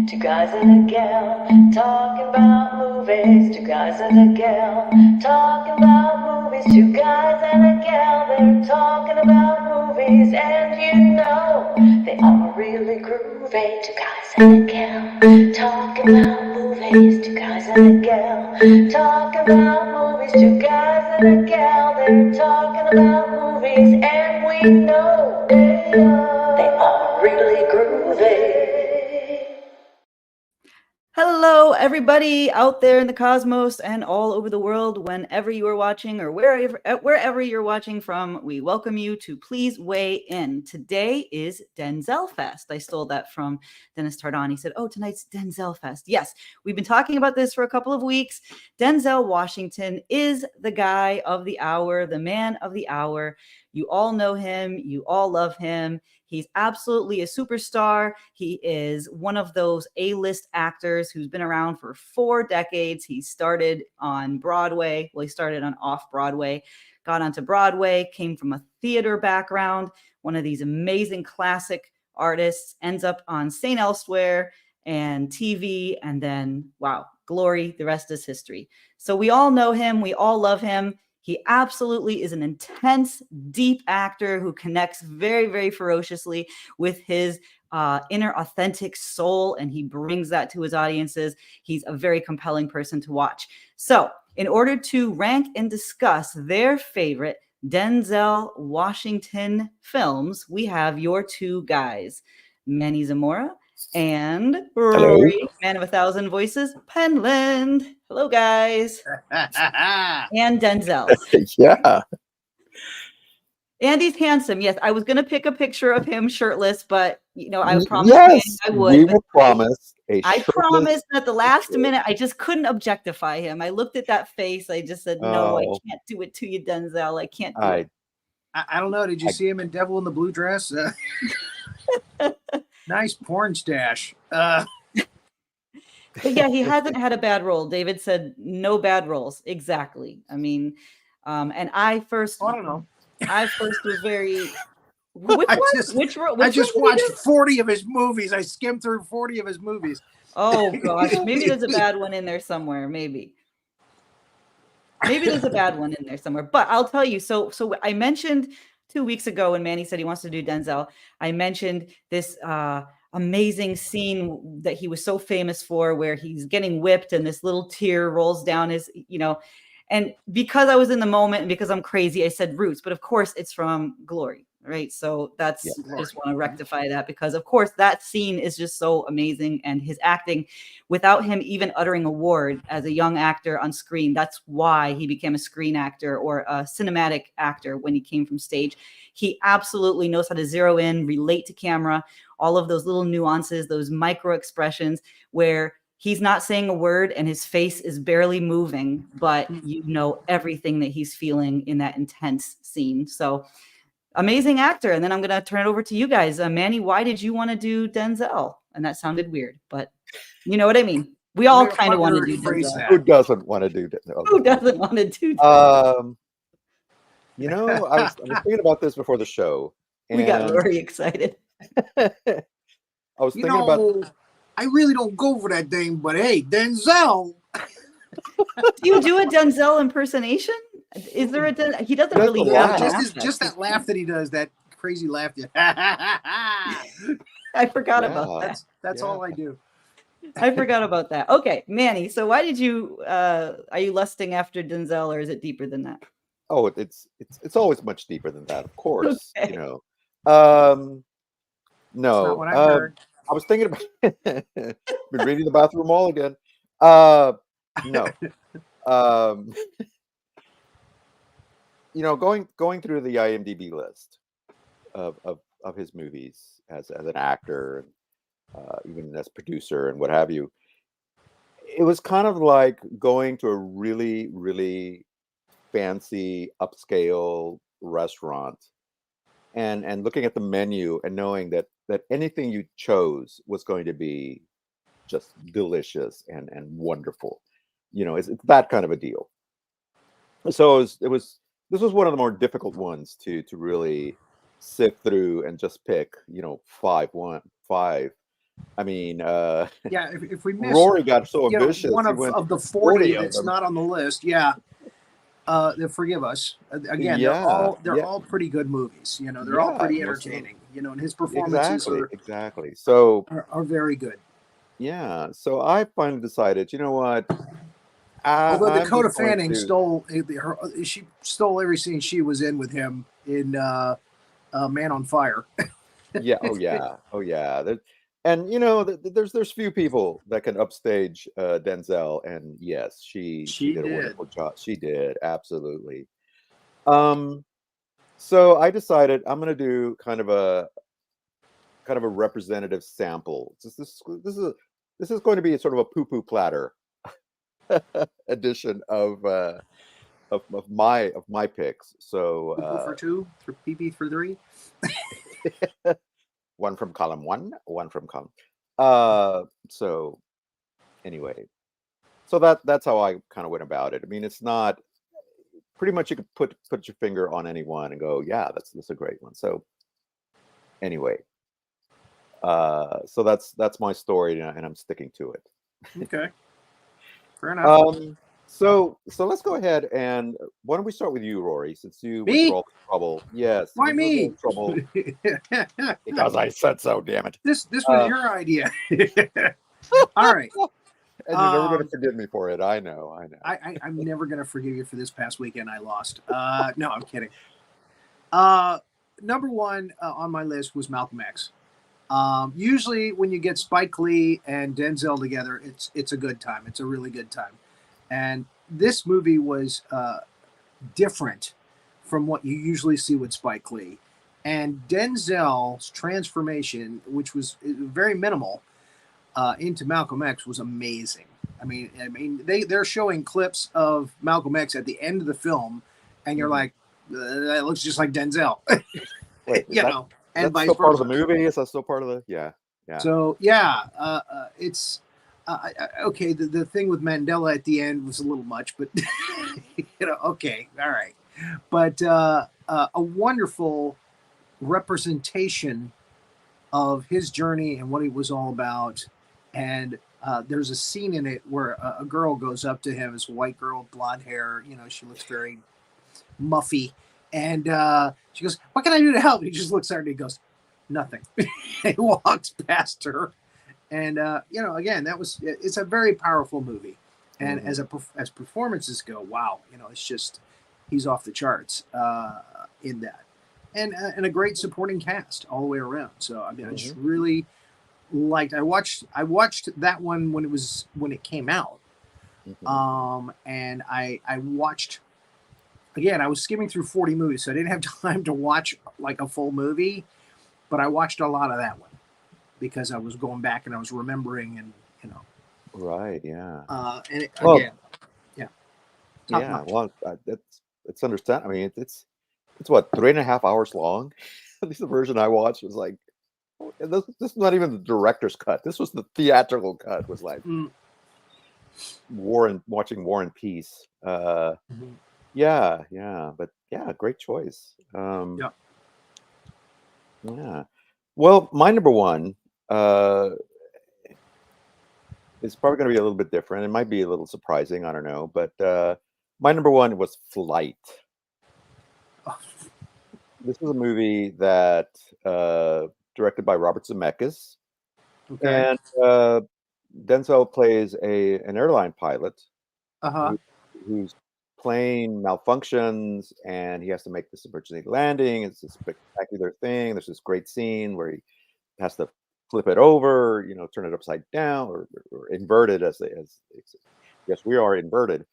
Two guys and a gal talking about movies. Two guys and a gal talking about movies. Two guys and a gal, they're talking about movies. And you know they are really groovy. Two guys and a gal talking about movies. Two guys and a gal talking about movies. Two guys and a gal, they're talking about movies. And we know they are really groovy. Hello, everybody out there in the cosmos and all over the world, whenever you are watching or wherever you're watching from, we welcome you to Please Weigh In. Today is Denzel Fest. I stole that from Dennis Tardon. He said, oh, tonight's Denzel Fest. Yes, we've been talking about this for a couple of weeks. Denzel Washington is the guy of the hour, the man of the hour. You all know him. You all love him. He's absolutely a superstar. He is one of those A-list actors who's been around for 4 decades. He started on Broadway. Well, he started on off-Broadway, got onto Broadway, came from a theater background, one of these amazing classic artists, ends up on St. Elsewhere and TV, and then, wow, glory, the rest is history. So we all know him. We all love him. He absolutely is an intense, deep actor who connects very, very ferociously with his inner authentic soul, and he brings that to his audiences. He's a very compelling person to watch. So in order to rank and discuss their favorite Denzel Washington films, we have your two guys, Manny Zamora and Rory, man of 1,000 voices, Penland. Hello, guys. And Denzel. Yeah. And he's handsome. Yes, I was going to pick a picture of him shirtless, but I promised Yes, I would. we will promise. I promised at the last minute I just couldn't objectify him. I looked at that face. I just said, no, I can't do it to you, Denzel. I can't do it. I don't know. Did you see him in Devil in the Blue Dress? Nice porn stash. But yeah, he hasn't had a bad role. David said no bad roles. Exactly. I mean, and I don't know. I first was very. I just watched 40 of his movies. I skimmed through 40 of his movies. Oh gosh, maybe there's a bad one in there somewhere. Maybe there's a bad one in there somewhere. But I'll tell you. So I mentioned 2 weeks ago when Manny said he wants to do Denzel. I mentioned this amazing scene that he was so famous for, where he's getting whipped and this little tear rolls down his, and because I was in the moment and because I'm crazy, I said Roots, but of course it's from Glory, right? So that's, I just want to rectify that, because of course that scene is just so amazing, and his acting, without him even uttering a word as a young actor on screen, that's why he became a screen actor or a cinematic actor when he came from stage. He absolutely knows how to zero in, relate to camera, all of those little nuances, those micro expressions where he's not saying a word and his face is barely moving, but you know everything that he's feeling in that intense scene. So amazing actor. And then I'm going to turn it over to you guys. Manny, why did you want to do Denzel? And that sounded weird, but you know what I mean? We all kind of want to do Denzel. Who doesn't want to do Denzel? Who doesn't want to do Denzel? I was thinking about this before the show. We got Rory excited. I was thinking about... I really don't go for that thing, but hey, Denzel. Do you do a Denzel impersonation? Is there he doesn't really have just that laugh that he does, that crazy laugh. I forgot about that. That's all I do. I forgot about that. Okay, Manny. So why did you? Are you lusting after Denzel, or is it deeper than that? Oh, it's always much deeper than that, of course. Okay. No. That's not what I heard. I was thinking about been reading The Bathroom Wall again. No. Going through the IMDb list of his movies as an actor, and even as producer and what have you, it was kind of like going to a really, really fancy upscale restaurant and looking at the menu and knowing that anything you chose was going to be just delicious and wonderful. It's that kind of a deal. So this was one of the more difficult ones to really sift through and just pick, five I mean, Yeah, if we miss, Rory got so ambitious. one He went of the 40 40 of that's them. not on the list, yeah, forgive us. Again, Yeah, they're all pretty good movies. They're all yeah, pretty most of them. entertaining. And his performances Exactly. So are very good. yeah, so I finally decided, you know what? Although I'm just Dakota going Fanning to. she stole every scene she was in with him in Man on Fire. Yeah. Oh yeah. Oh yeah. And there's few people that can upstage Denzel, and yes, she She did a did. wonderful job. She did absolutely. Um, so I decided I'm gonna do kind of a representative sample. This is going to be sort of a poo-poo platter edition of my picks. Poo for So two, for PP for three. one from column one, one from column. So anyway, so that's how I kind of went about it. I mean, it's not pretty much you could put your finger on any one and go, yeah, that's a great one. So anyway, so that's my story, and I'm sticking to it. Okay, fair enough. So let's go ahead and why don't we start with you, Rory, since you went through Me? all the trouble. Yes, Why you went through all me? the trouble because I said so. Damn it! This was Uh, your idea. All right. and you're never going to forgive me for it. I know. I know. I'm never gonna forgive you for this past weekend I lost. No, I'm kidding. Number one on my list was Malcolm X. Usually, when you get Spike Lee and Denzel together, it's a good time. It's a really good time. And this movie was different from what you usually see with Spike Lee. And Denzel's transformation, which was very minimal, into Malcolm X, was amazing. They're showing clips of Malcolm X at the end of the film, and you're like, that looks just like Denzel, Wait, and that's vice still part of versa. the movie? Is that still part of the? Yeah, yeah. So yeah, it's okay. The thing with Mandela at the end was a little much, but okay, all right. But a wonderful representation of his journey and what he was all about. And there's a scene in it where a girl goes up to him, this white girl, blonde hair. She looks very muffy, and she goes, "What can I do to help?" And he just looks at her and he goes, "Nothing." He walks past her, and again, it's a very powerful movie, and as performances go, wow, it's just he's off the charts in that, and a great supporting cast all the way around. So I just really liked. I watched that one when it came out, and I watched. Again, I was skimming through 40 movies, so I didn't have time to watch like a full movie, but I watched a lot of that one because I was going back and I was remembering, and Right. Yeah. Again, yeah. Yeah. Well, it's understand. I mean, it's what 3.5 hours long. At least the version I watched was like, this is not even the director's cut. This was the theatrical cut. Was like watching War and Peace. Yeah, but yeah, great choice. Yeah. Yeah. Well, my number one is probably going to be a little bit different. It might be a little surprising. I don't know, but my number one was Flight. This is a movie that directed by Robert Zemeckis, Okay. and Denzel plays an airline pilot whose plane malfunctions, and he has to make this emergency landing. It's a spectacular thing. There's this great scene where he has to flip it over, turn it upside down or inverted, as yes, we are inverted,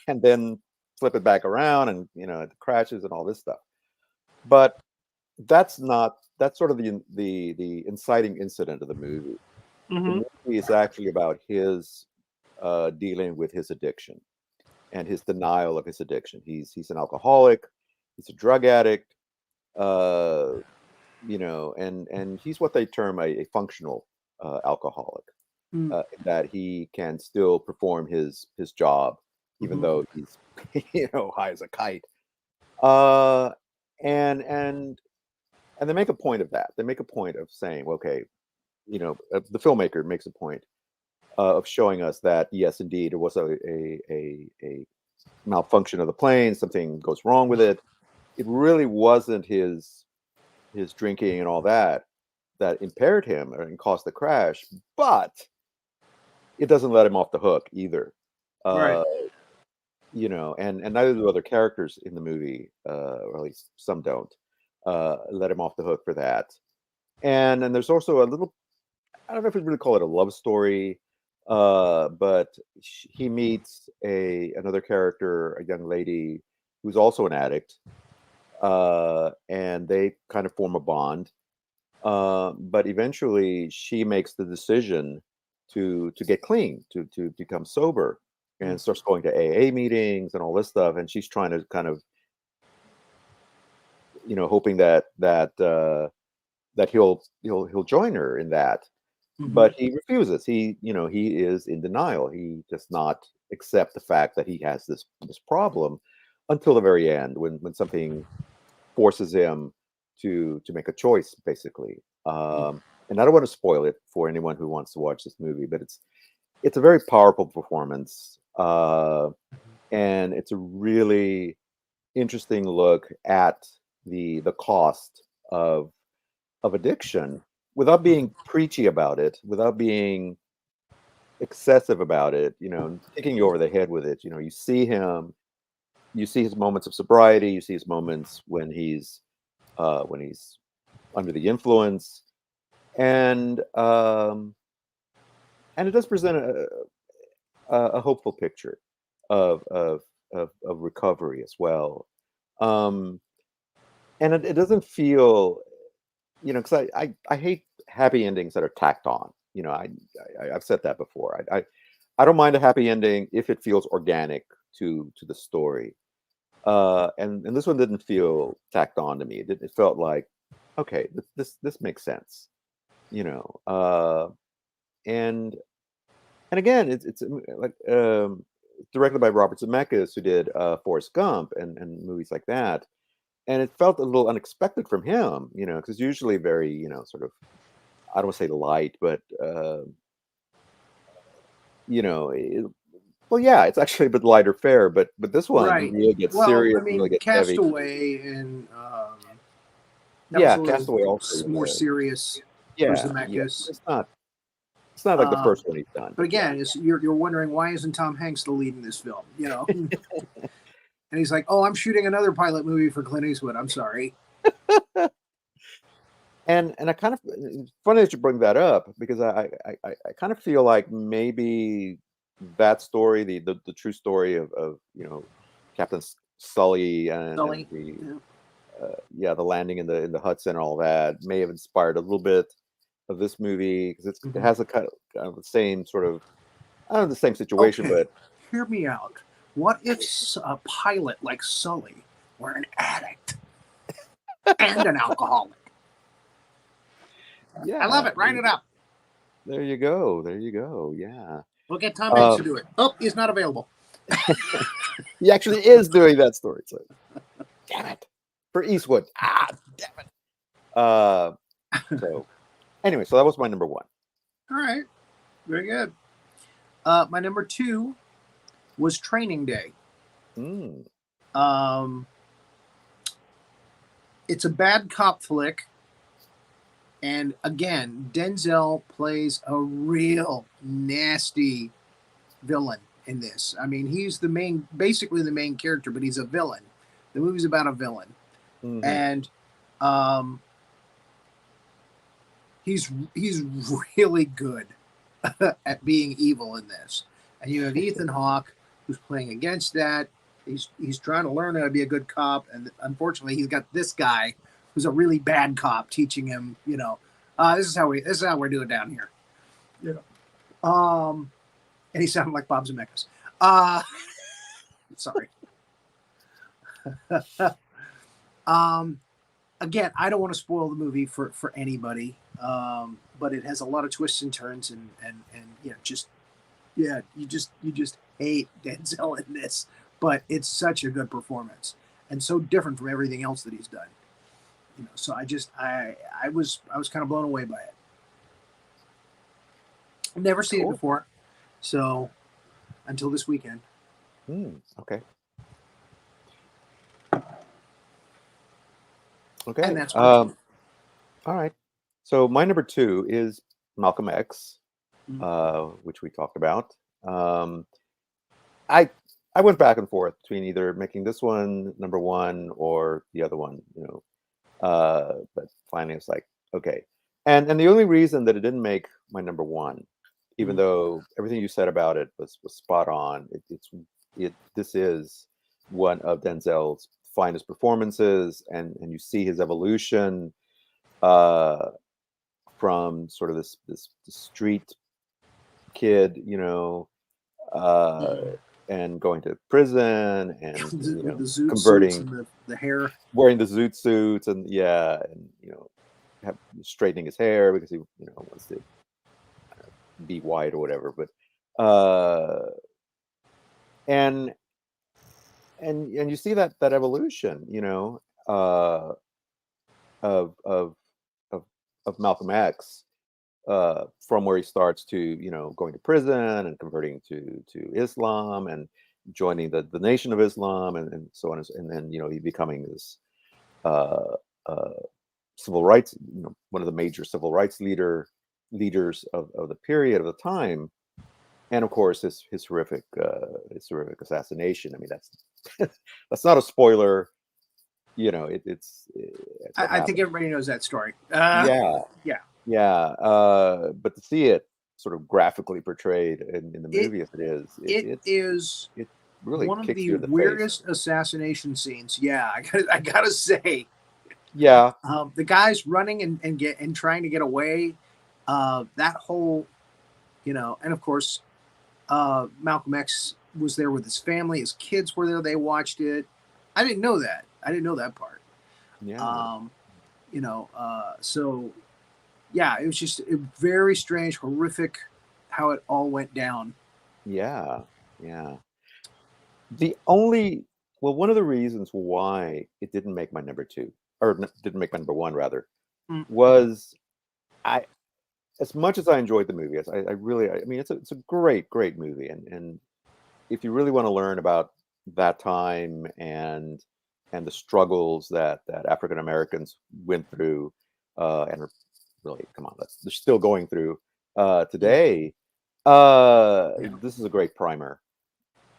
and then flip it back around, and it crashes and all this stuff. But that's sort of the inciting incident of the movie. The movie is actually about his dealing with his addiction and his denial of his addiction. He's an alcoholic, he's a drug addict, and he's what they term a functional alcoholic, that he can still perform his job even though he's high as a kite. And they make a point of that. They make a point of saying, okay, the filmmaker makes a point of showing us that yes, indeed, it was a malfunction of the plane. Something goes wrong with it. It really wasn't his drinking and all that impaired him and caused the crash, but it doesn't let him off the hook either. Right. And neither do other characters in the movie, or at least some don't, let him off the hook for that. And there's also a little, I don't know if we'd really call it a love story, but he meets another character, a young lady who's also an addict, and they kind of form a bond. But eventually, she makes the decision to get clean, to become sober, and starts going to AA meetings and all this stuff. And she's trying to kind of, hoping that he'll join her in that. But he refuses. He is in denial. He does not accept the fact that he has this problem until the very end, when something forces him to make a choice, basically. And I don't want to spoil it for anyone who wants to watch this movie, but it's a very powerful performance, and it's a really interesting look at the cost of addiction, without being preachy about it, without being excessive about it, kicking you over the head with it. You see his moments of sobriety, you see his moments when he's under the influence, and it does present a hopeful picture of recovery as well. And it doesn't feel, because I hate happy endings that are tacked on. I've said that before. I don't mind a happy ending if it feels organic to the story. And this one didn't feel tacked on to me. It felt like, okay, this makes sense, and again, it's like directed by Robert Zemeckis, who did Forrest Gump and movies like that. And it felt a little unexpected from him, because usually very, sort of, I don't want to say light, but well, yeah, it's actually a bit lighter fare, but this one Right. really gets Well, serious, I mean, really gets heavy. Castaway and that Yeah, was a Castaway little also. more serious for Yeah, Zemeckis. It's not like the first one he's done. But again, you're wondering, why isn't Tom Hanks the lead in this film? And he's like, "Oh, I'm shooting another pilot movie for Clint Eastwood. I'm sorry." And I kind of, it's funny that you bring that up, because I kind of feel like maybe that story, the true story of Captain Sully and Sully. the landing in the Hudson and all that, may have inspired a little bit of this movie, because it has a kind of the same sort of, I don't know, the same situation, Okay, but hear me out. What if a pilot like Sully were an addict and an alcoholic? yeah, I love it. Write it up. There you go. Yeah, We'll get Tom Hanks to do it. Oh, he's not available. he actually is doing that story. So, damn it, for Eastwood. Damn it. So, anyway, so that was my number one. All right, very good. My number two was Training Day. It's a bad cop flick. And again, Denzel plays a real nasty villain in this. I mean, he's basically the main character, but he's a villain. The movie's about a villain. And he's really good at being evil in this. And you have Ethan Hawke, who's playing against that. He's trying to learn how to be a good cop, and unfortunately, he's got this guy who's a really bad cop teaching him, this is how we're doing down here. And he sounded like Bob Zemeckis. Sorry. Again, I don't want to spoil the movie for anybody, but it has a lot of twists and turns, and you just hate Denzel in this, but it's such a good performance and so different from everything else that he's done. So I was kind of blown away by it. Never seen it Cool. before, so until this weekend. Okay. And Okay. that's my two. All right. So my number 2 is Malcolm X, which we talked about. I I went back and forth between either making this one number 1 or the other one, but finally it's like, okay. And the only reason that it didn't make my number 1, even Mhm. though everything you said about it was spot on, this is one of Denzel's finest performances, and you see his evolution uh, from sort of this street kid, uh, Mhm. and going to prison and With the zoot suits converting, and the hair. wearing the zoot suits, and and straightening his hair because he wants to be white or whatever. But uh, and and you see that evolution, uh, of of of of Malcolm X, from where he starts to going to prison and converting to Islam and joining the Nation of Islam, and so on, and then he becoming this uh, uh, civil rights, one of the major civil rights leaders of the period of the time, and of course his horrific assassination. I mean, that's that's not a spoiler. It's what I think happened. everybody knows that story. Yeah, Yeah. yeah. But to see it sort of graphically portrayed in the It movie as it is, it is it really one of kicks the you in the face. weirdest assassination scenes. Yeah, I gotta say, Yeah, the guys running and trying to get away. That whole, and of course, Malcolm X was there with his family. His kids were there. They watched it. I didn't know that. I didn't know that part. yeah, Um, so yeah, it was just very strange, horrific, how it all went down. yeah, yeah. The only well, one of the reasons why it didn't make my number 2, or didn't make my number 1 rather, Mm, was I as much as I enjoyed the movie, as I really, I mean, it's a great movie, and if you really want to learn about that time and the struggles that African Americans went through, and are really, come on, they're still going through mm, today. yeah, This is a great primer.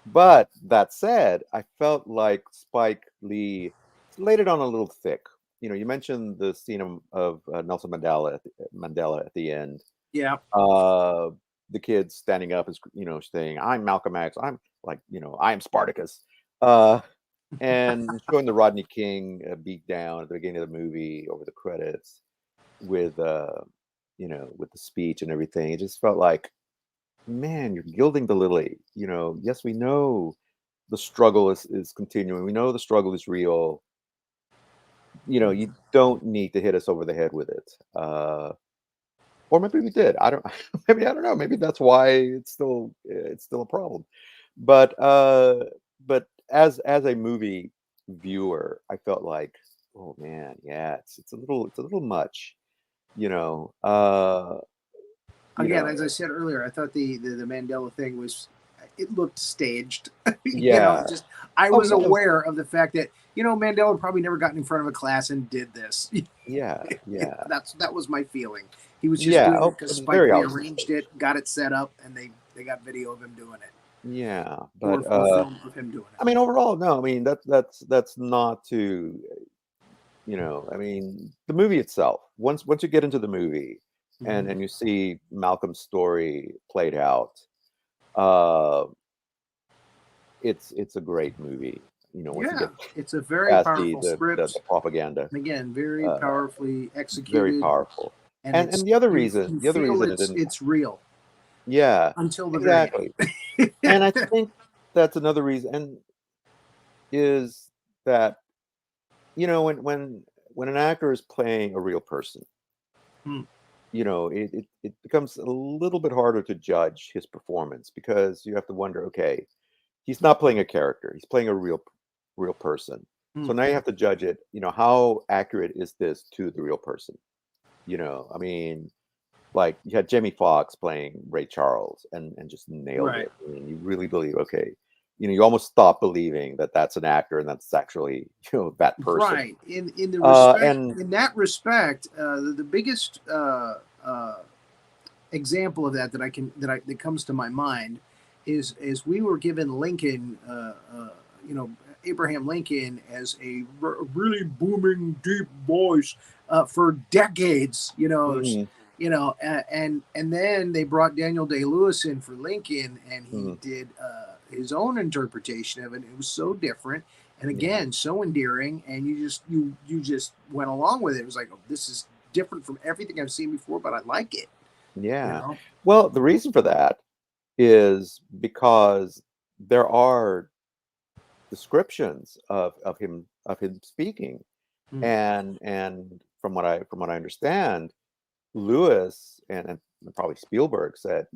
But that said, I felt like Spike Lee laid it on a little thick. You mentioned the scene of Nelson Mandela at the end. yeah. Uh, the kids standing up, is saying, "I'm Malcolm X. I'm like, I'm Spartacus," uh, and showing the Rodney King beat down at the beginning of the movie over the credits with with the speech and everything. It just felt like, man, you're gilding the lily. Yes, we know the struggle is continuing. We know the struggle is real. You don't need to hit us over the head with it. Or maybe we did. I don't. Maybe I don't know. Maybe that's why it's still a problem. But but as a movie viewer, I felt like, oh man, yeah, it's a little much. You know. You Again, know. as I said earlier, I thought the Mandela thing was, it looked staged. Yeah. Just I Oh was yeah. aware of the fact that Mandela probably never gotten in front of a class and did this. Yeah. Yeah. That was my feeling. He was just Yeah. doing it Oh, because it was Spike very Lee obviously arranged staged. it, got it set up, and they got video of him doing it, Yeah, or but film of him doing I mean, overall, no. I mean, that's not to I mean, the movie itself. Once you get into the movie it. and you see Malcolm's story played out, uh, it's a great movie. Once you Yeah, get it's a very past the powerful the the, the script. propaganda, Again, very uh, powerfully very executed, powerful. and And the other reason, you the other feel reason it didn't, it's real yeah, until the very exactly. end. And I think that's another reason is that when an actor is playing a real person, Hmm. it becomes a little bit harder to judge his performance because you have to wonder, okay, he's not playing a character, he's playing a real person. Hmm. So now you have to judge it, how accurate is this to the real person? I mean, like you had Jamie Foxx playing Ray Charles and just nailed Right. it. I mean, you really believe, okay, you almost stop believing that that's an actor and that's actually that person. Right. In the respect, And in that respect, the biggest example of that that comes to my mind is we were given Lincoln, Abraham Lincoln as a really booming, deep voice for decades. mhm, And then they brought Daniel Day-Lewis in for Lincoln, and he mhm, did his own interpretation of it. It was so different, and yeah, again, so endearing, and you just went along with it. It was like, oh, this is different from everything I've seen before, but I like it. You yeah. know? Well, the reason for that is because there are descriptions of him speaking, Mm. and from what I understand, Lewis and probably Spielberg said,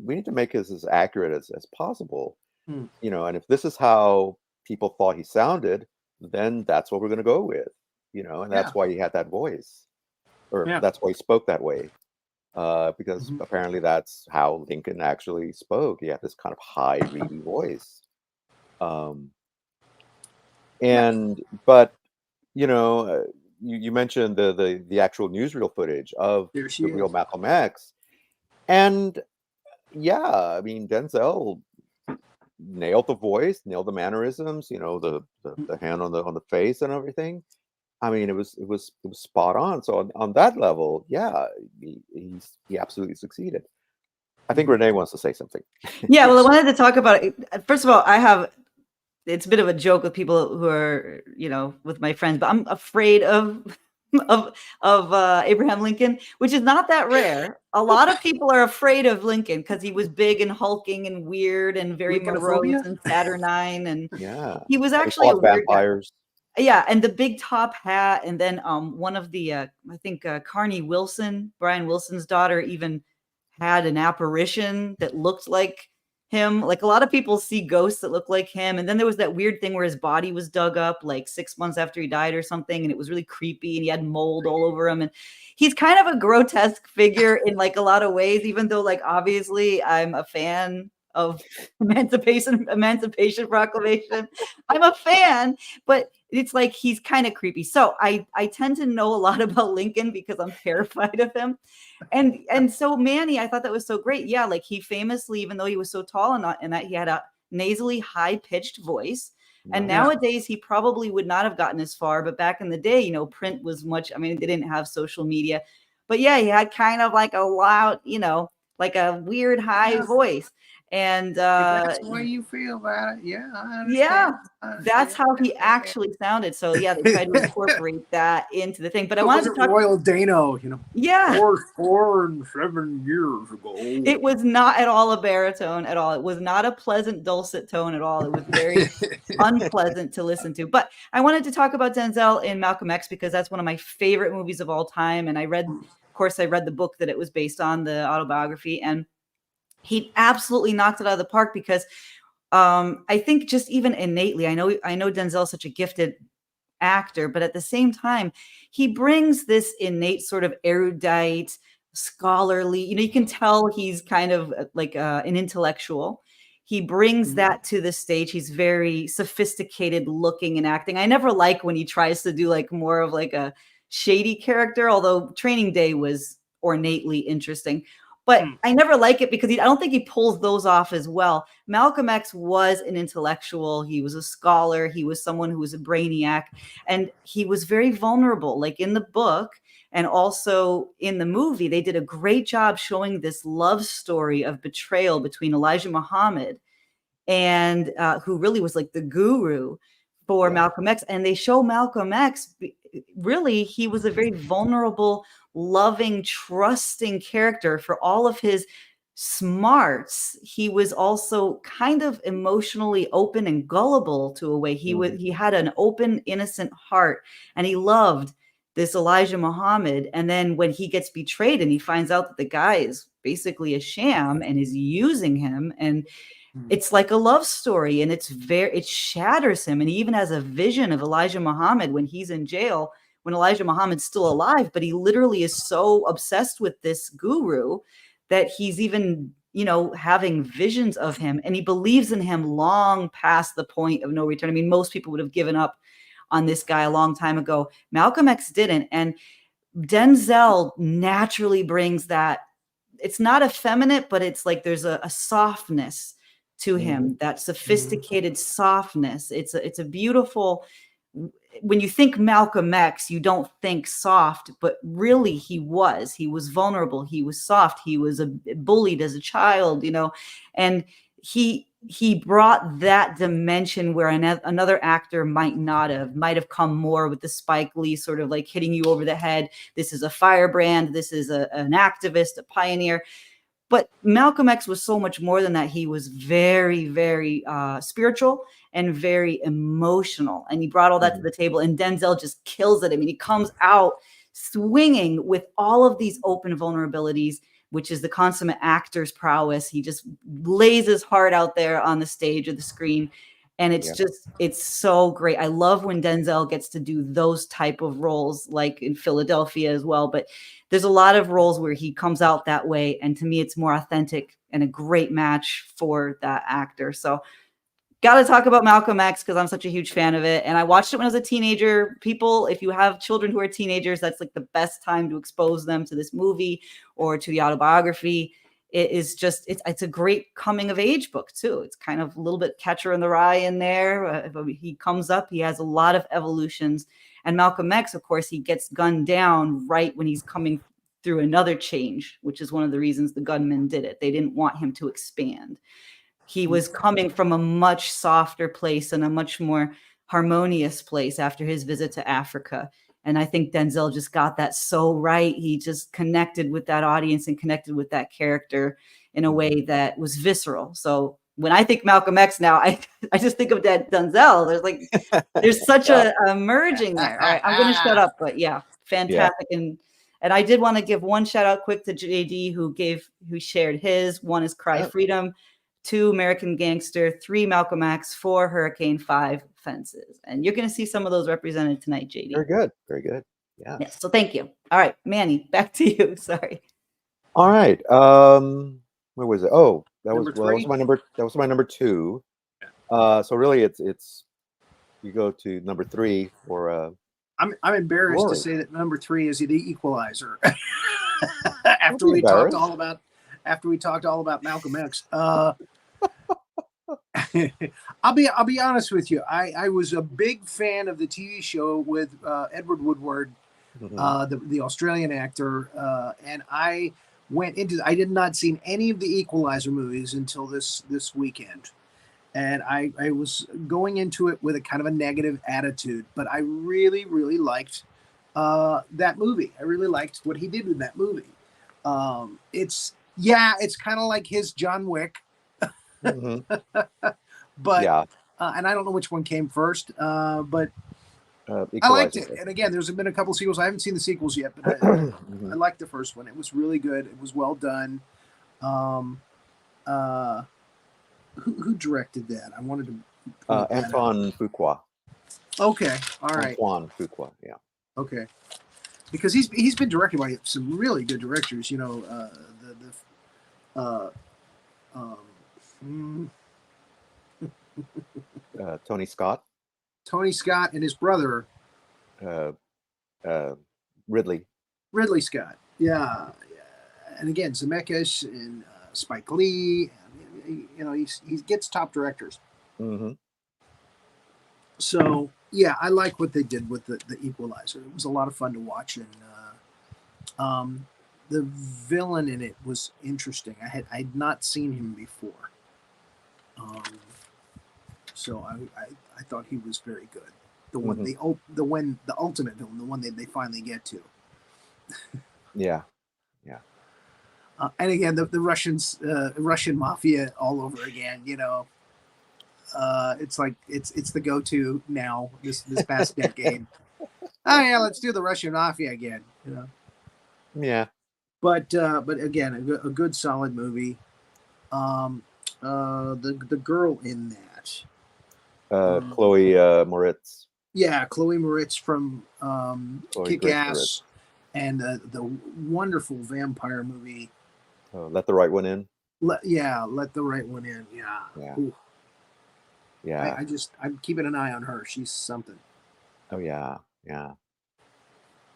we need to make this as accurate as possible, Mm. and if this is how people thought he sounded, then that's what we're going to go with, and Yeah, that's why he had that voice, or yeah. that's why he spoke that way, because Mhm. apparently that's how Lincoln actually spoke. He had this kind of high, reedy voice. Um, Yeah, but you mentioned the actual newsreel footage of there she the real is. Malcolm X, and yeah, I mean Denzel nailed the voice, nailed the mannerisms, the hand on the face and everything. I mean, it was spot on. So on that level, yeah, he absolutely succeeded. I think Mhm. Renee wants to say something. Yeah, well, I Yes. wanted to talk about it. First of all, it's a bit of a joke with people who are, with my friends, but I'm afraid of Abraham Lincoln, which is not that rare. A lot of people are afraid of Lincoln because he was big and hulking and weird and very morose Lincolnophobia? and saturnine, and Yeah, he was he actually a fought weird guy. vampires. Yeah, and the big top hat, and then one of the I think Carney Wilson, Brian Wilson's daughter, even had an apparition that looked like him. Like a lot of people see ghosts that look like him, and then there was that weird thing where his body was dug up like 6 months after he died or something, and it was really creepy, and he had mold all over him, and he's kind of a grotesque figure in like a lot of ways, even though like obviously I'm a fan of Emancipation Proclamation. I'm a fan, but it's like he's kind of creepy. So I tend to know a lot about Lincoln because I'm terrified of him. And so Manny, I thought that was so great. Yeah, like he famously, even though he was so tall and that he had a nasally high pitched voice. And Right. Yeah. nowadays he probably would not have gotten as far, but back in the day, print was much, I mean, they didn't have social media. But yeah, he had kind of like a loud, like a weird high Yeah. voice. And If that's the way you feel about it, yeah, I yeah, understand. I that's understand. how he Yeah, actually sounded. So yeah, they tried to yeah. incorporate that into the thing. But I It wanted to wasn't talk. Royal Dano, Yeah, four and 7 years ago. it was not at all a baritone at all. It was not a pleasant dulcet tone at all. It was very unpleasant to listen to. But I wanted to talk about Denzel in Malcolm X because that's one of my favorite movies of all time. And of course, I read the book that it was based on, the autobiography, and he absolutely knocked it out of the park because I think just even innately, I know Denzel's such a gifted actor, but at the same time, he brings this innate sort of erudite, scholarly, you can tell he's kind of like an intellectual. He brings that to the stage. He's very sophisticated looking and acting. I never like when he tries to do like more of like a shady character, although Training Day was ornately interesting. But Hmm. I never like it because I don't think he pulls those off as well. Malcolm X was an intellectual. He was a scholar. He was someone who was a brainiac. And he was very vulnerable. Like in the book and also in the movie, they did a great job showing this love story of betrayal between Elijah Muhammad and who really was like the guru for Yeah. Malcolm X. And they show Malcolm X, really, he was a very vulnerable, loving, trusting character. For all of his smarts, he was also kind of emotionally open and gullible to a way. He had an open, innocent heart, and he loved this Elijah Muhammad. And then when he gets betrayed and he finds out that the guy is basically a sham and is using him, and it's like a love story, and it shatters him. And he even has a vision of Elijah Muhammad when he's in jail when Elijah Muhammad's still alive, but he literally is so obsessed with this guru that he's even, you know, having visions of him, and he believes in him long past the point of no return. I mean, most people would have given up on this guy a long time ago. Malcolm X didn't. And Denzel naturally brings that. It's not effeminate, but it's like there's a softness to him, that sophisticated softness. It's a beautiful, when you think Malcolm X, you don't think soft, but really he was vulnerable. He was soft. He was bullied as a child, you know, and he brought that dimension where another actor might have come more with the Spike Lee sort of like hitting you over the head. This is a firebrand. This is an activist, a pioneer. But Malcolm X was so much more than that. He was very, very spiritual and very emotional. And he brought all that to the table. And Denzel just kills it. I mean, he comes out swinging with all of these open vulnerabilities, which is the consummate actor's prowess. He just lays his heart out there on the stage or the screen. And it's it's so great. I love when Denzel gets to do those type of roles, like in Philadelphia as well. But there's a lot of roles where he comes out that way. And to me, it's more authentic and a great match for that actor. So got to talk about Malcolm X because I'm such a huge fan of it. And I watched it when I was a teenager. People, if you have children who are teenagers, that's like the best time to expose them to this movie or to the autobiography. It is just, it's a great coming of age book too. It's kind of a little bit Catcher in the Rye in there. He comes up, he has a lot of evolutions. And Malcolm X, of course, he gets gunned down right when he's coming through another change, which is one of the reasons the gunmen did it. They didn't want him to expand. He was coming from a much softer place and a much more harmonious place after his visit to Africa. And I think Denzel just got that so right. He just connected with that audience and connected with that character in a way that was visceral. So when I think Malcolm X now, I just think of that Denzel. There's such a merging there. All right, I'm going to shut up, but yeah, fantastic. Yeah. And I did want to give one shout out quick to JD who shared his. One is Cry Freedom, 2 American Gangster, 3 Malcolm X, 4 Hurricane, 5 Fences. And you're going to see some of those represented tonight, JD. Very good. Very good. Yeah. Yes. So thank you. All right, Manny, back to you. Sorry. All right. Where was it? Oh, that was my number 2. So really it's you go to number 3 for I'm embarrassed Rory. To say that number 3 is the Equalizer. after we talked all about Malcolm X. I'll be honest with you. I was a big fan of the TV show with Edward Woodward, the Australian actor, and I went into. I did not see any of the Equalizer movies until this weekend, and I was going into it with a kind of a negative attitude. But I really, really liked that movie. I really liked what he did in that movie. It's kind of like his John Wick. But and I don't know which one came first, but I liked it. And again, there's been a couple sequels. I haven't seen the sequels yet, but I liked the first one. It was really good. It was well done. Who directed that? I wanted to Antoine Fuqua. Okay, all right. Antoine Fuqua, yeah. Okay, because he's been directed by some really good directors. You know, Tony Scott and his brother Ridley Scott, yeah. And again, Zemeckis and Spike Lee. You know, he gets top directors. So yeah, I like what they did with the Equalizer. It was a lot of fun to watch, and the villain in it was interesting. I'd not seen him before. So I thought he was very good. The one, the ultimate villain, the one they finally get to. Yeah. And again, the Russian mafia all over again. You know, it's like it's the go-to now. This past decade. Oh yeah, let's do the Russian mafia again. You know. Yeah. But again, a good solid movie. The girl in that. Chloe Moritz. Yeah, Chloe Moritz from Chloe Kick Grace Ass, Moretz. and the wonderful vampire movie. Let the Right One In. Let the Right One In. Yeah. Yeah. Ooh. Yeah. I'm keeping an eye on her. She's something. Oh yeah. Yeah.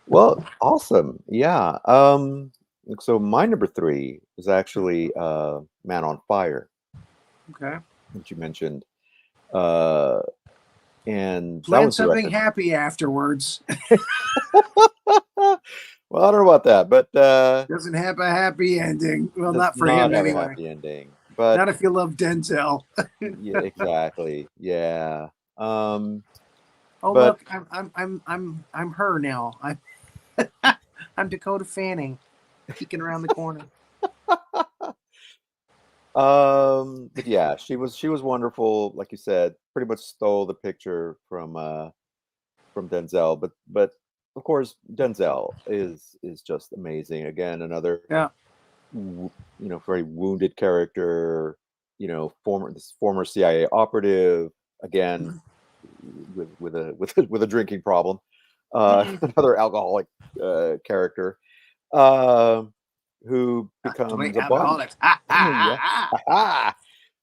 Well, awesome. Yeah. So my number 3 is actually Man on Fire, Okay. which you mentioned. Uh and that Plan was something directed. happy afterwards. Well, I don't know about that, but Doesn't have a happy ending. Well, does not for not him have a anyway. happy ending. But Not if you love Denzel. yeah, exactly. Yeah. Oh But look, I'm her now. I'm Dakota Fanning, peeking around the corner. but yeah, she was wonderful. Like you said, pretty much stole the picture from Denzel. But of course, Denzel is just amazing. Again, another Yeah. very wounded character. Former CIA operative. Again, with a drinking problem. Another alcoholic character. Who Totally becomes a body alcoholics. Ah, yeah, ah, ah,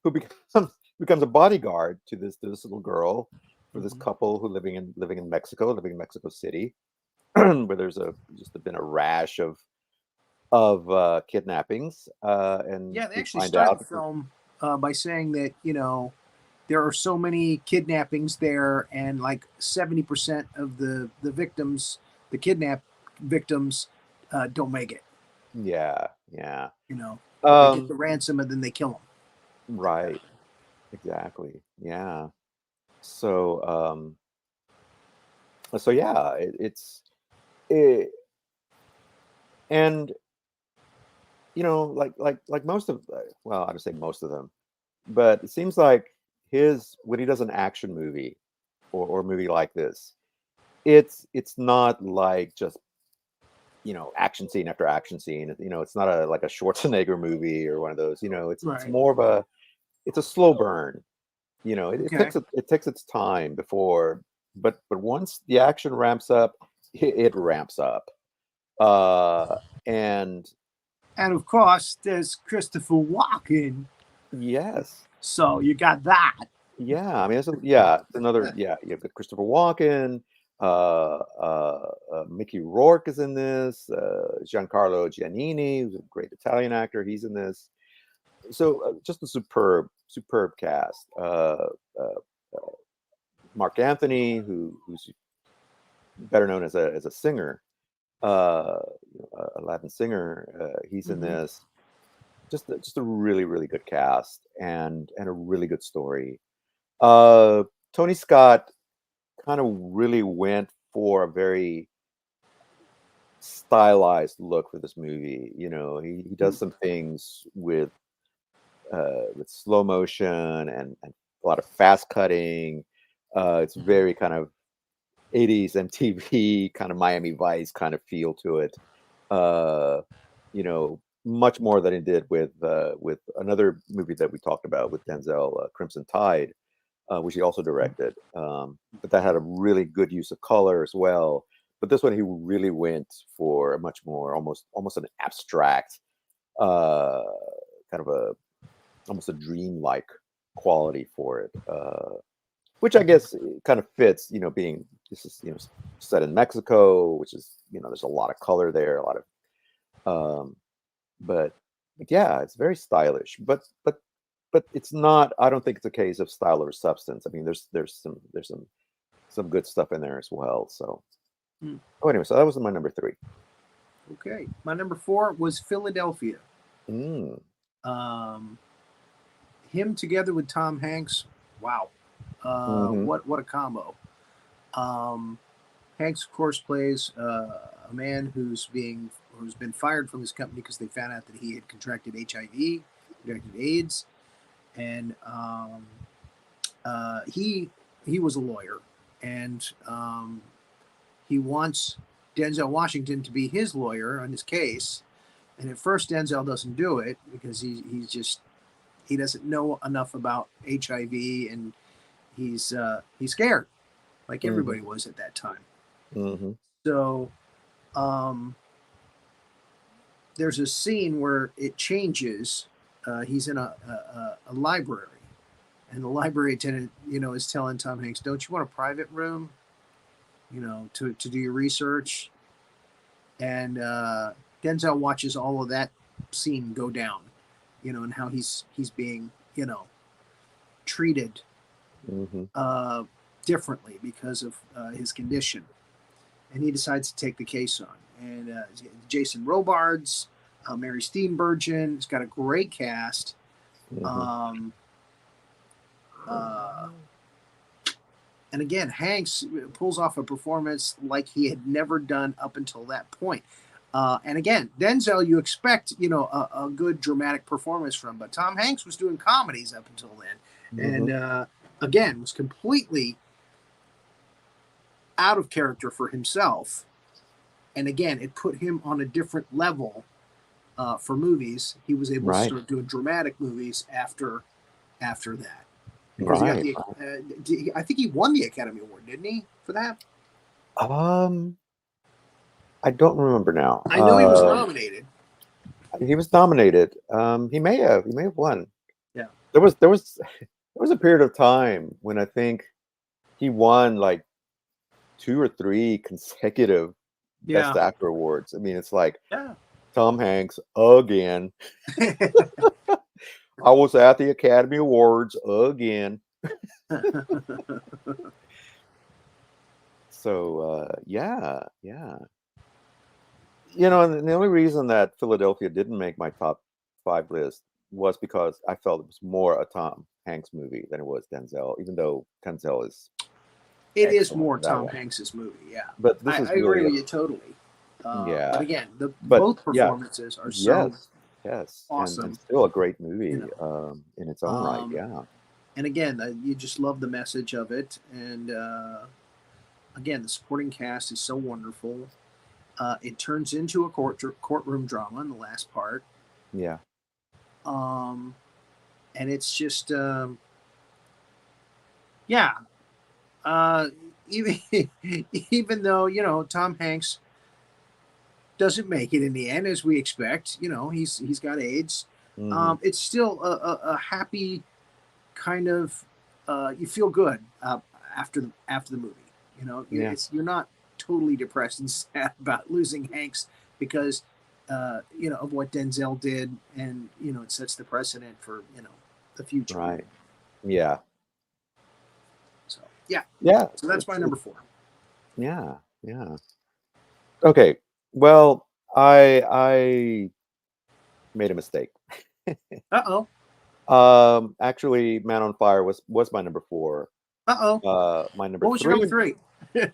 who becomes a bodyguard to this little girl, for this ah. couple who living in Mexico City, where there's been a rash of kidnappings, and Yeah, they we actually find start out the film by saying that there are so many kidnappings there, and like 70% of the victims, the kidnap victims, don't make it. yeah, yeah, They get the um ransom and then they kill them. right, exactly, yeah. So yeah, it, and like most of, well, I would say most of them, but it seems like his when he does an action movie, or a movie like this, it's not like just action scene after action scene. It's not like a Schwarzenegger movie or one of those. It's Right. more of it's a slow burn. It Okay. takes its time before, but once the action ramps up, it ramps up. And And of course, there's Christopher Walken. yes. So you got that. Yeah, I mean, it's another, yeah. You have Christopher Walken, Mickey Rourke is in this, Giancarlo Giannini, who's a great Italian actor, he's in this. So just a superb cast. Uh, Mark Anthony, who's better known as a singer, a Latin singer, he's in Mm-hmm. this. Just a really really good cast, and a really good story. Uh, Tony Scott kind of really went for a very stylized look for this movie. He does some things with slow motion, and a lot of fast cutting. It's very kind of 80s MTV, kind of Miami Vice kind of feel to it. Uh, much more than he did with another movie that we talked about with Denzel, Crimson Tide, which he also directed. But that had a really good use of color as well. But this one, he really went for a much more almost an abstract, uh, kind of almost a dreamlike quality for it, which I guess kind of fits. Being this is set in Mexico, which is there's a lot of color there, a lot of but yeah, it's very stylish, but it's not. I don't think it's a case of style over substance. I mean, there's some good stuff in there as well. So, Hmm. anyway, so that was my number 3. Okay. My number 4 was Philadelphia. Mm. Him together with Tom Hanks. Wow. Hmm. What a combo. Hanks, of course, plays a man who's been fired from his company because they found out that he had contracted HIV, contracted AIDS, and he was a lawyer, and he wants Denzel Washington to be his lawyer on his case. And at first, Denzel doesn't do it because he doesn't know enough about HIV, and he's scared. like everybody was at that time. Mm-hmm. So there's a scene where it changes. He's in a library, and the library attendant, is telling Tom Hanks, "Don't you want a private room, to do your research?" And Denzel watches all of that scene go down, and how he's being, treated differently because of his condition, and he decides to take the case on. And Jason Robards, Mary Steenburgen, it's got a great cast. And again, Hanks pulls off a performance like he had never done up until that point. And again, Denzel, you expect, a good dramatic performance from, but Tom Hanks was doing comedies up until then. And again, was completely out of character for himself. And again, it put him on a different level for movies. He was able to start doing dramatic movies after that. Because he got the, I think he won the Academy Award, didn't he, for that? I don't remember now. I know he was nominated. He was nominated. He may have won. Yeah. There was a period of time when I think he won like 2 or 3 consecutive Best Actor awards. I mean, it's like Tom Hanks again. I was at the Academy Awards again. So yeah. And the only reason that Philadelphia didn't make my top 5 list was because I felt it was more a Tom Hanks movie than it was Denzel, even though Denzel is. It is more Tom Hanks's movie, yeah. But this is I agree with you totally. But again, both performances are so awesome. And still a great movie in its own right, yeah. And again, you just love the message of it. And again, the supporting cast is so wonderful. It turns into a courtroom drama in the last part. Yeah. And it's just, even though, Tom Hanks doesn't make it in the end, as we expect, he's got AIDS. It's still a happy kind of, you feel good after the movie, you're not totally depressed and sad about losing Hanks because of what Denzel did, and it sets the precedent for the future. Right. Yeah. So so that's my number 4. Yeah. Okay, well, I made a mistake. Actually, Man on Fire was my number 4. My number 3. What was your number 3?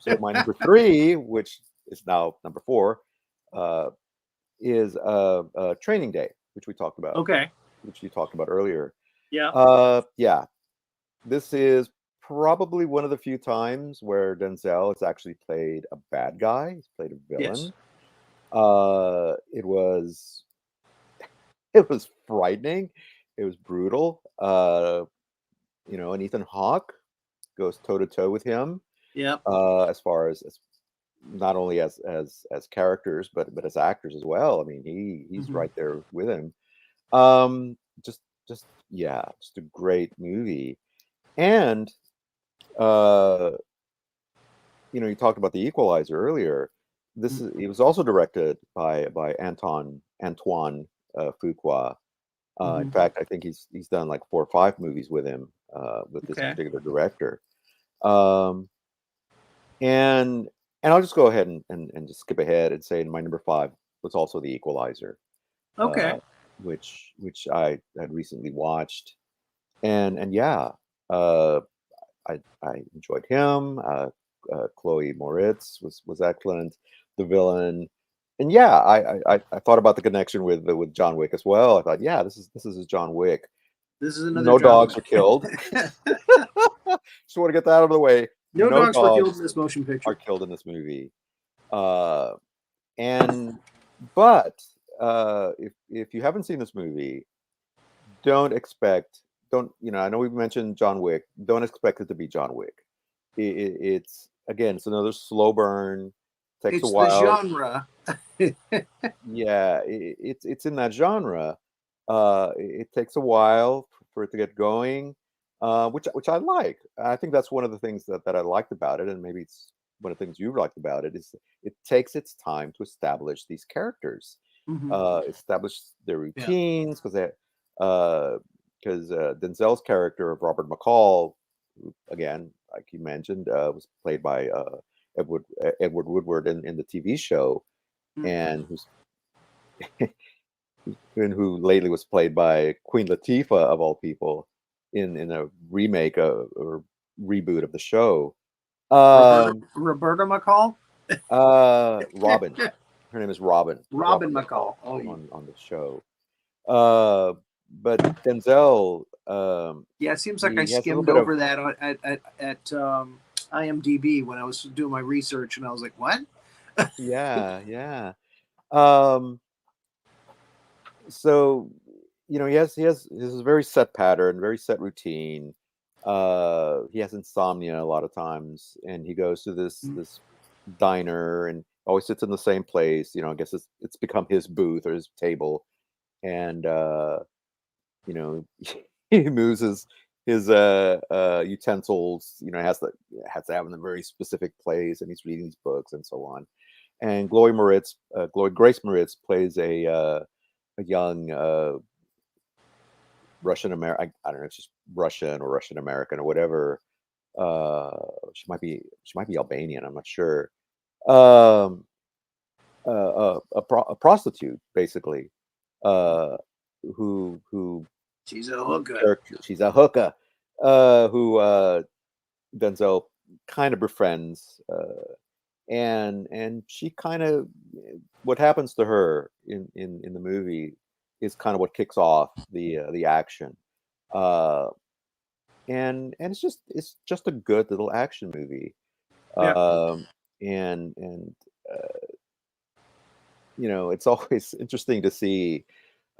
So my number 3, which is now number 4, is Training Day, which we talked about. Okay. Which you talked about earlier. Yeah. Yeah. This is probably one of the few times where Denzel has actually played a bad guy. He's played a villain. Yes. It was frightening. It was brutal. And Ethan Hawke goes toe to toe with him. Yeah. As far as not only as characters, but as actors as well. I mean, he's right there with him. Just a great movie. And you talked about The Equalizer earlier. It was also directed by Antoine Fuqua. In fact, I think he's done like 4 or 5 movies with him, with this particular director. And I'll just go ahead and just skip ahead and say my number 5 was also The Equalizer. Okay. Which I had recently watched, and I enjoyed him. Chloe Moritz was excellent. The villain, and I thought about the connection with John Wick as well. I thought, this is John Wick. This is another. No dogs were killed. Just want to get that out of the way. No dogs were killed in this motion picture. Are killed in this movie. If you haven't seen this movie, I know we've mentioned John Wick. Don't expect it to be John Wick. it's again, it's another slow burn. Takes a It's the while. genre. Yeah, it's in that genre. It takes a while for it to get going, which I like. I think that's one of the things that I liked about it, and maybe it's one of the things you liked about it is it takes its time to establish these characters, Mhm. establish their Yeah. routines, because Denzel's character of Robert McCall, who, again, like you mentioned, was played by Edward Woodward in the TV show, Mm. and who lately was played by Queen Latifah of all people in a remake or reboot of the show. Roberta McCall? Robin. Her name is Robin. Robin McCall. Oh, on the show. But Denzel, yeah. It seems like I he has a little skimmed bit of over that at IMDb when I was doing my research, and I was like, "What?" yeah. Um, so he has a very set pattern, very set routine. He has insomnia a lot of times, and he goes to this diner and always sits in the same place. I guess it's become his booth or his table, and you know he moves his utensils. Has to have in a very specific place, and he's reading these books and so on. And Glory Grace Moritz plays a young Russian American. I don't know, it's just Russian or Russian American or whatever. Uh, she might be Albanian. I'm not sure. Um, a prostitute, basically, uh, who She's a hooker. she's a hooker, who Denzel kind of befriends, and she kind of what happens to her in the movie is kind of what kicks off the action, uh, and it's just a good little action movie, Yeah. and it's always interesting to see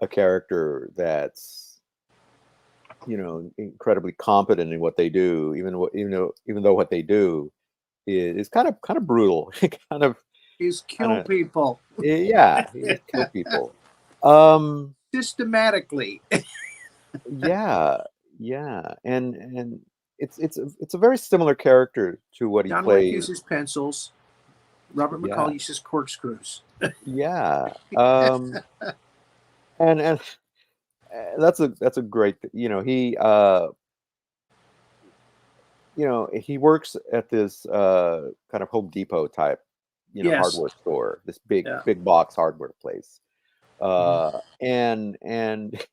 a character that's incredibly competent in what they do, even though what they do is kind of brutal, kind of He's kind kill of people yeah, he just kill people. Um, systematically. yeah, yeah, and it's a very similar character to what he John Wick played. uses pencils. Robert Yeah, McCall uses corkscrews. yeah, and that's a great. He works at this kind of Home Depot type, Yes. hardware store, this big Yeah. big box hardware place. Mhm. And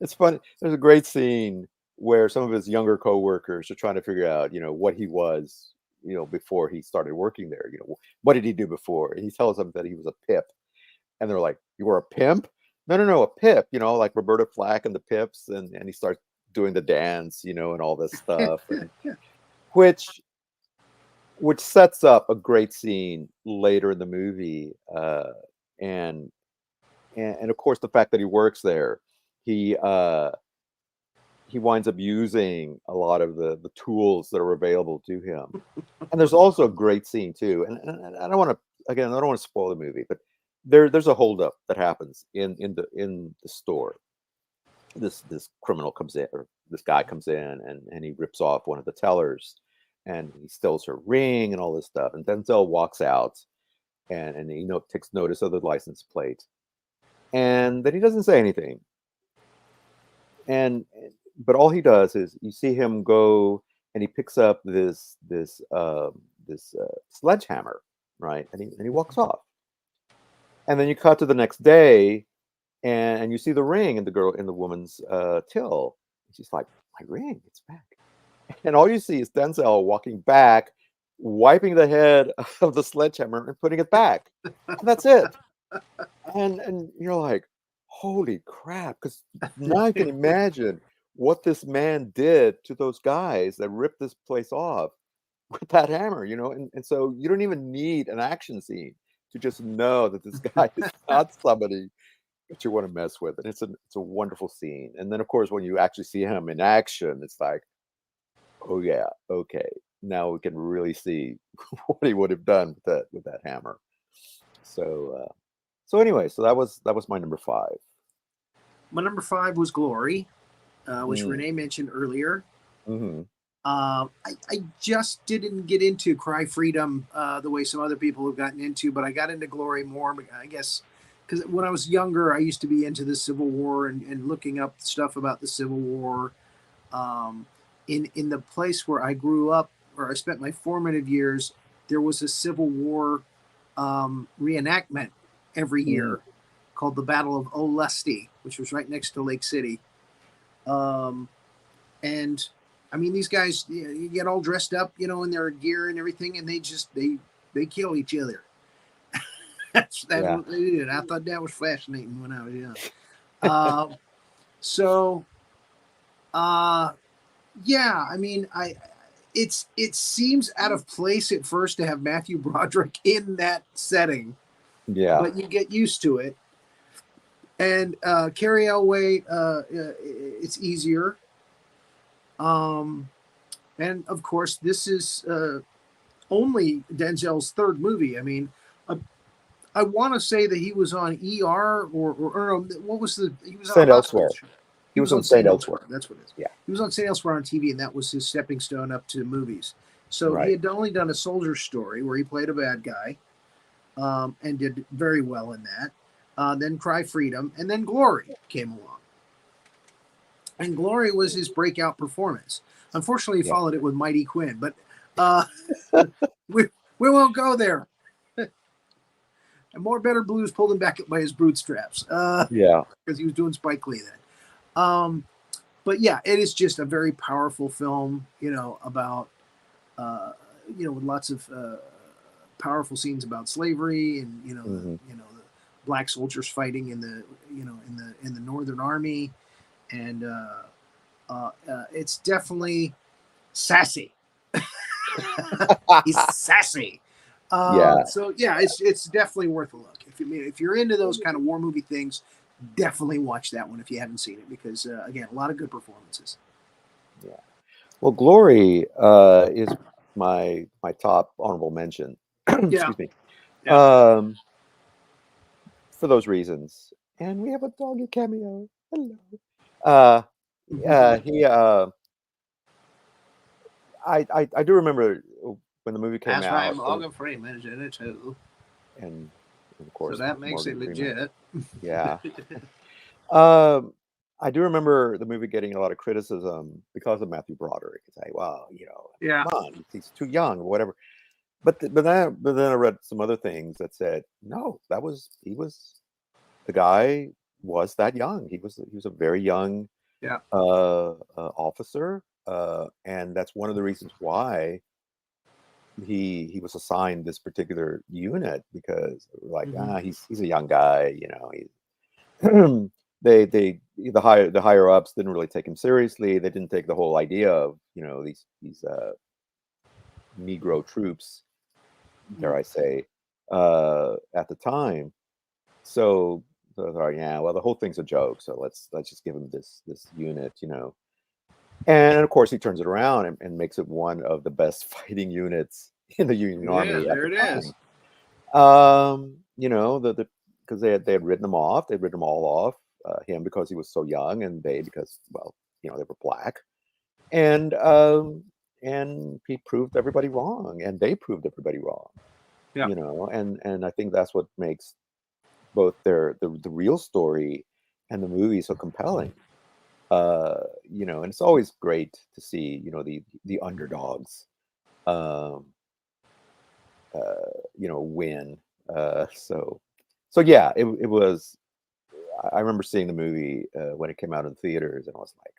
it's funny. There's a great scene where some of his younger coworkers are trying to figure out, what he was, before he started working there. What did he do before? And he tells them that he was a pip, and they're like, "You were a pimp?" No, no, no, a pip. Like Roberta Flack and the Pips, and he starts doing the dance, and all this stuff, and which which sets up a great scene later in the movie, and and of course the fact that he works there, he uh he winds up using a lot of the tools that are available to him. And there's also a great scene too, and I don't want to, again, I don't want to spoil the movie, but there's a holdup that happens in the store. This criminal comes in, or this guy comes in, and he rips off one of the tellers, and he steals her ring and all this stuff, and Denzel walks out, and he takes notice of the license plate, and then he doesn't say anything. But all he does is you see him go, and he picks up this sledgehammer, right? And he walks off. And then you cut to the next day, and you see the ring in the woman's till. And she's like, "My ring, it's back." And all you see is Denzel walking back, wiping the head of the sledgehammer and putting it back. And that's it. And you're like, "Holy crap!" Because now I can imagine what this man did to those guys that ripped this place off with that hammer, and so you don't even need an action scene to just know that this guy is not somebody that you want to mess with, and it's a wonderful scene. And then of course when you actually see him in action, it's like, oh yeah, okay, now we can really see what he would have done with that hammer. So so anyway, so that was my number 5. My number 5 was Glory, which Mm. Renee mentioned earlier. Hmm. I just didn't get into Cry Freedom the way some other people have gotten into, but I got into Glory more, I guess, because when I was younger, I used to be into the Civil War and looking up stuff about the Civil War. In the place where I grew up, where I spent my formative years, there was a Civil War reenactment every Mm. year called the Battle of Olustee, which was right next to Lake City. And I mean, these guys, you get all dressed up, in their gear and everything, and they kill each other. That's Yeah. what they did. I thought that was fascinating when I was young. Uh, so, yeah, I mean, it seems out of place at first to have Matthew Broderick in that setting, Yeah. but you get used to it. And Carrie Elway, it's easier. And of course, this is only Denzel's third movie. I mean, I want to say that he was on ER or what was he was on a Saint hospital Elsewhere. show. He was on Saint Elsewhere. That's what it is. Yeah. He was on Saint Elsewhere on TV, and that was his stepping stone up to movies. So he Right. had only done A Soldier Story, where he played a bad guy, and did very well in that. Then Cry Freedom, and then Glory came along. And Glory was his breakout performance. Unfortunately, he Yeah. followed it with Mighty Quinn, but we won't go there. And More Better Blues pulled him back by his bootstraps. Yeah. Because he was doing Spike Lee then. But yeah, it is just a very powerful film, about, with lots of powerful scenes about slavery and, Mhm. the black soldiers fighting in the Northern Army. And it's definitely sassy. He's sassy. Yeah. So yeah, it's definitely worth a look. If you're into those kind of war movie things, definitely watch that one if you haven't seen it, because again, a lot of good performances. Yeah. Well, Glory is my top honorable mention. Yeah. Excuse me. Yeah. For those reasons. And we have a doggy cameo. Hello. He I do remember when the movie came That's right, out, Morgan Freeman's in it too. and of So course that makes Morgan it Freeman. legit. Yeah. I do remember the movie getting a lot of criticism because of Matthew Broderick. It's like, well, Yeah. come on, he's too young or whatever. But then I read some other things that said, no, the guy was that young. He was a very young Yeah. officer, and that's one of the reasons why he was assigned this particular unit, because like, Mhm. he's a young guy, he the higher ups didn't really take him seriously. They didn't take the whole idea of these Negro troops, dare I say, at the time. So I thought, yeah, well, the whole thing's a joke. So let's just give him this unit, And of course, he turns it around and makes it one of the best fighting units in the Union Army at There the it time. is. Because they had written him off. They'd written him all off. Him because he was so young, and they because, well, they were black, and he proved everybody wrong, and they proved everybody wrong. Yeah. And I think that's what makes both the real story and the movie so compelling. And it's always great to see the underdogs win. So yeah, it was. I remember seeing the movie when it came out in theaters, and I was like,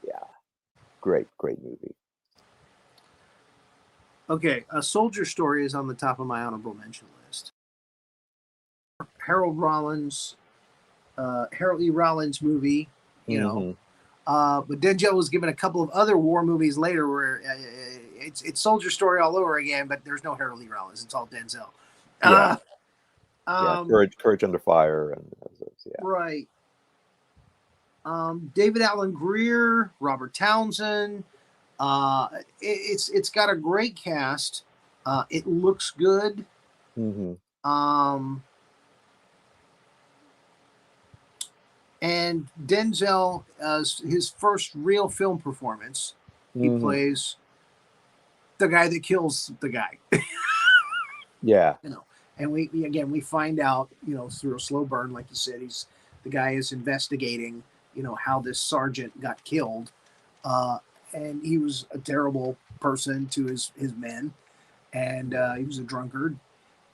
yeah, great movie. Okay, A Soldier Story is on the top of my honorable mention list. Harold E. Rollins movie, Mhm. but Denzel was given a couple of other war movies later where it's Soldier Story all over again, but there's no Harold E. Rollins. It's all Denzel. Yeah. Yeah, Courage Under Fire, and yeah. Right. David Allen Greer, Robert Townsend, It's got a great cast. It looks good. Mm-hmm. And Denzel, his first real film performance, he Mm-hmm. plays the guy that kills the guy. Yeah. And we find out, through a slow burn, like you said, the guy is investigating, how this sergeant got killed, and he was a terrible person to his men, and he was a drunkard,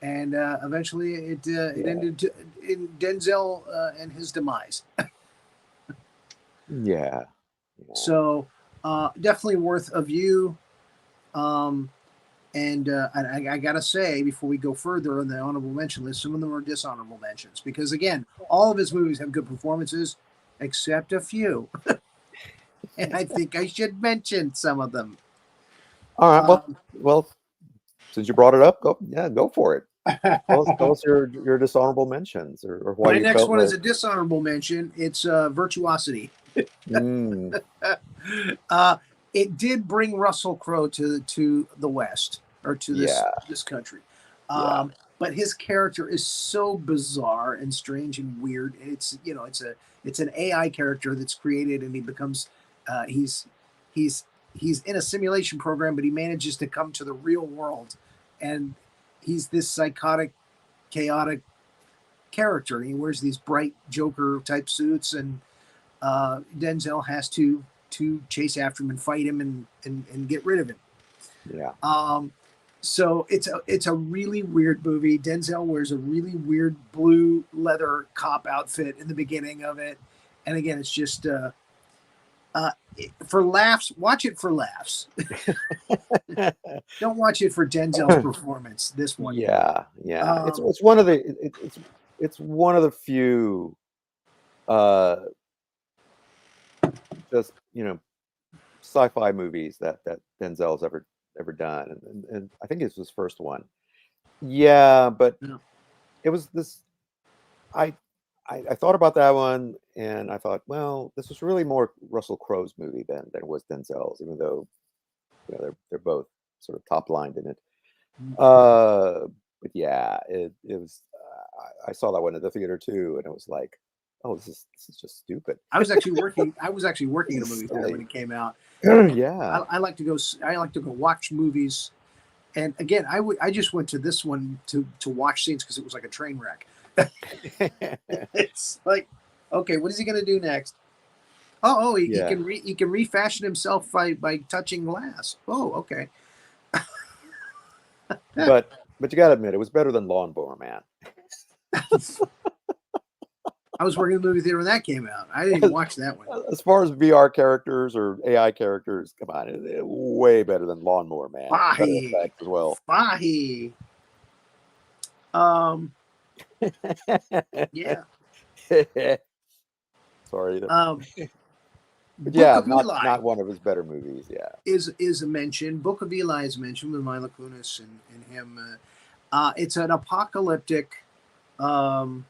and eventually it ended in Denzel and his demise. Yeah. So definitely worth a view. And I gotta say, before we go further on the honorable mention list, some of them are dishonorable mentions because, again, all of his movies have good performances, except a few. And I think I should mention some of them. All right. Well, since you brought it up, go for it. Tell us your dishonorable mentions or why My you next felt one like. is a dishonorable mention. It's Virtuosity. It did bring Russell Crowe to the West, or to this country. But his character is so bizarre and strange and weird. It's an AI character that's created, and he becomes he's in a simulation program, but he manages to come to the real world, and he's this psychotic, chaotic character. He wears these bright Joker type suits, and Denzel has to chase after him and fight him and get rid of him. Yeah. So it's a really weird movie. Denzel wears a really weird blue leather cop outfit in the beginning of it, and again, it's just for laughs. Watch it for laughs. Don't watch it for Denzel's performance. This one. Yeah. It's one of the it's one of the few just sci-fi movies that Denzel's ever done, and I think it's his first one. Yeah, but it was this. I thought about that one, and I thought, well, this was really more Russell Crowe's movie than it was Denzel's, even though they're both sort of top lined in it. But yeah, it was. I saw that one at the theater too, and it was like, oh, this is just stupid. I was actually working in a movie theater when it came out. Yeah. I like to go watch movies, and again, I just went to this one to watch scenes because it was like a train wreck. It's like, okay, what is he going to do next? He can refashion himself by touching glass. Oh, okay. But you got to admit, it was better than Lawnmower Man. I was working in the movie theater when that came out. I didn't even watch that one. As far as VR characters or AI characters, come on, it's way better than Lawnmower Man. Better effects as well. Fahi. Yeah. Sorry. But yeah, not one of his better movies. Yeah, is a mention. Book of Eli is mentioned with Mila Kunis and him. It's an apocalyptic. What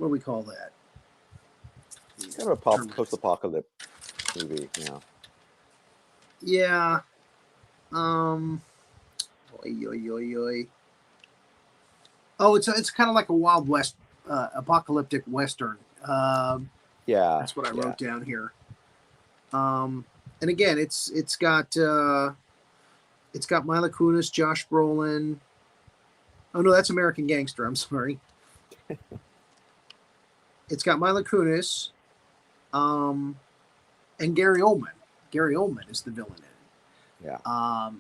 do we call that? Kind of a post-apocalypse movie. Yeah. Oh, it's kind of like a Wild West apocalyptic Western. Yeah, that's what I wrote down here. And again, it's got Mila Kunis, Josh Brolin. Oh no, that's American Gangster. I'm sorry. It's got Mila Kunis, and Gary Oldman. Gary Oldman is the villain in it. Yeah.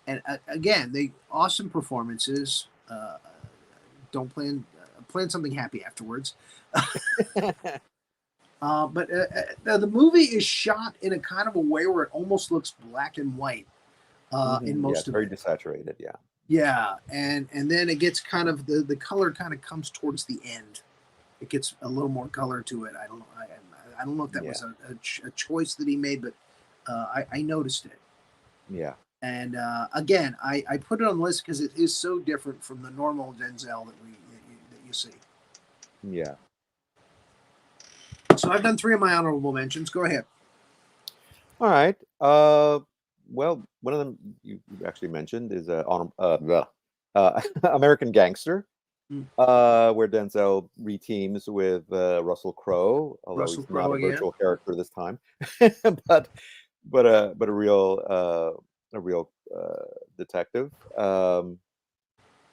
And again, they awesome performances. Don't plan something happy afterwards. But the movie is shot in a kind of a way where it almost looks black and white in most of very it. Desaturated, yeah. Yeah, and then it gets kind of the color kind of comes towards the end. It gets a little more color to it. I don't know. I don't know if that was a choice that he made, but I noticed it. Yeah. And again, I put it on the list because it is so different from the normal Denzel that you see. Yeah. So I've done 3 of my honorable mentions. Go ahead. All right. Well, one of them you actually mentioned is American Gangster, Mm. where Denzel reteams with Russell Crowe, although Russell he's not Crowe a again. virtual character this time, but a real detective. Now,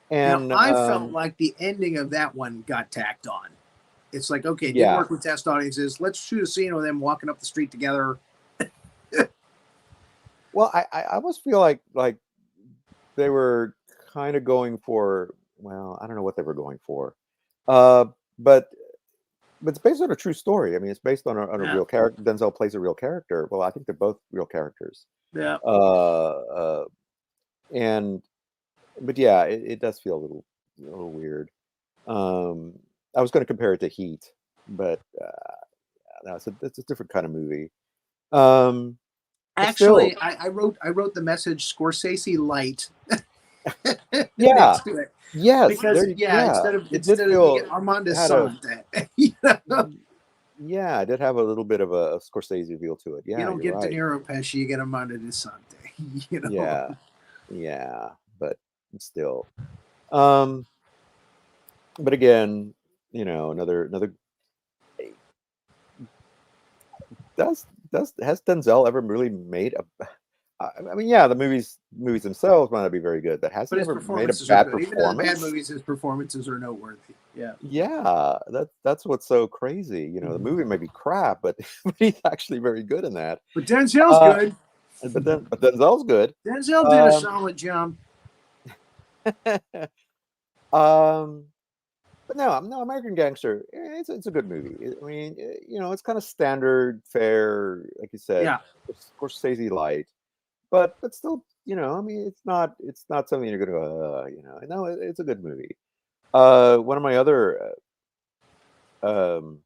And I felt like the ending of that one got tacked on. It's like, okay, it didn't yeah, work with test audiences. Let's shoot a scene of them walking up the street together. well, I almost feel like they were kind of going for, well, I don't know what they were going for, uh, but it's based on a true story. I mean, it's based on a Yeah, real character. Denzel plays a real character. Well, I think they're both real characters. yeah. Uh, and but yeah, it does feel a little weird. Um, I was going to compare it to Heat, but no, it's a different kind of movie. But still, Actually, I wrote the message Scorsese light yeah, next to it yes, because yeah, yeah, instead of it did you feel get Armand it had a Assante, you know, yeah, it did have a little bit of a Scorsese feel to it. you Yeah, don't you're get De right. Niro Pesci, you get Armand Assante, you know. Yeah, yeah, but still. Um, but again, another. Does has Denzel ever really made a? I mean, yeah, the movies themselves might not be very good, but has But he his ever made a performances are bad good. Even in the bad performance? movies, his performances are noteworthy. Yeah. Yeah, that's what's so crazy. The Mhm. movie may be crap, but, but he's actually very good in that. But Denzel's Uh, good. but Denzel's good. Denzel did a Um, solid job. um, but no, American Gangster. It's a good movie. I mean, it's kind of standard fare, like you said, Yeah. Scorsese light, but still, I mean, it's not something you're gonna go, no, it's a good movie. One of my other, um,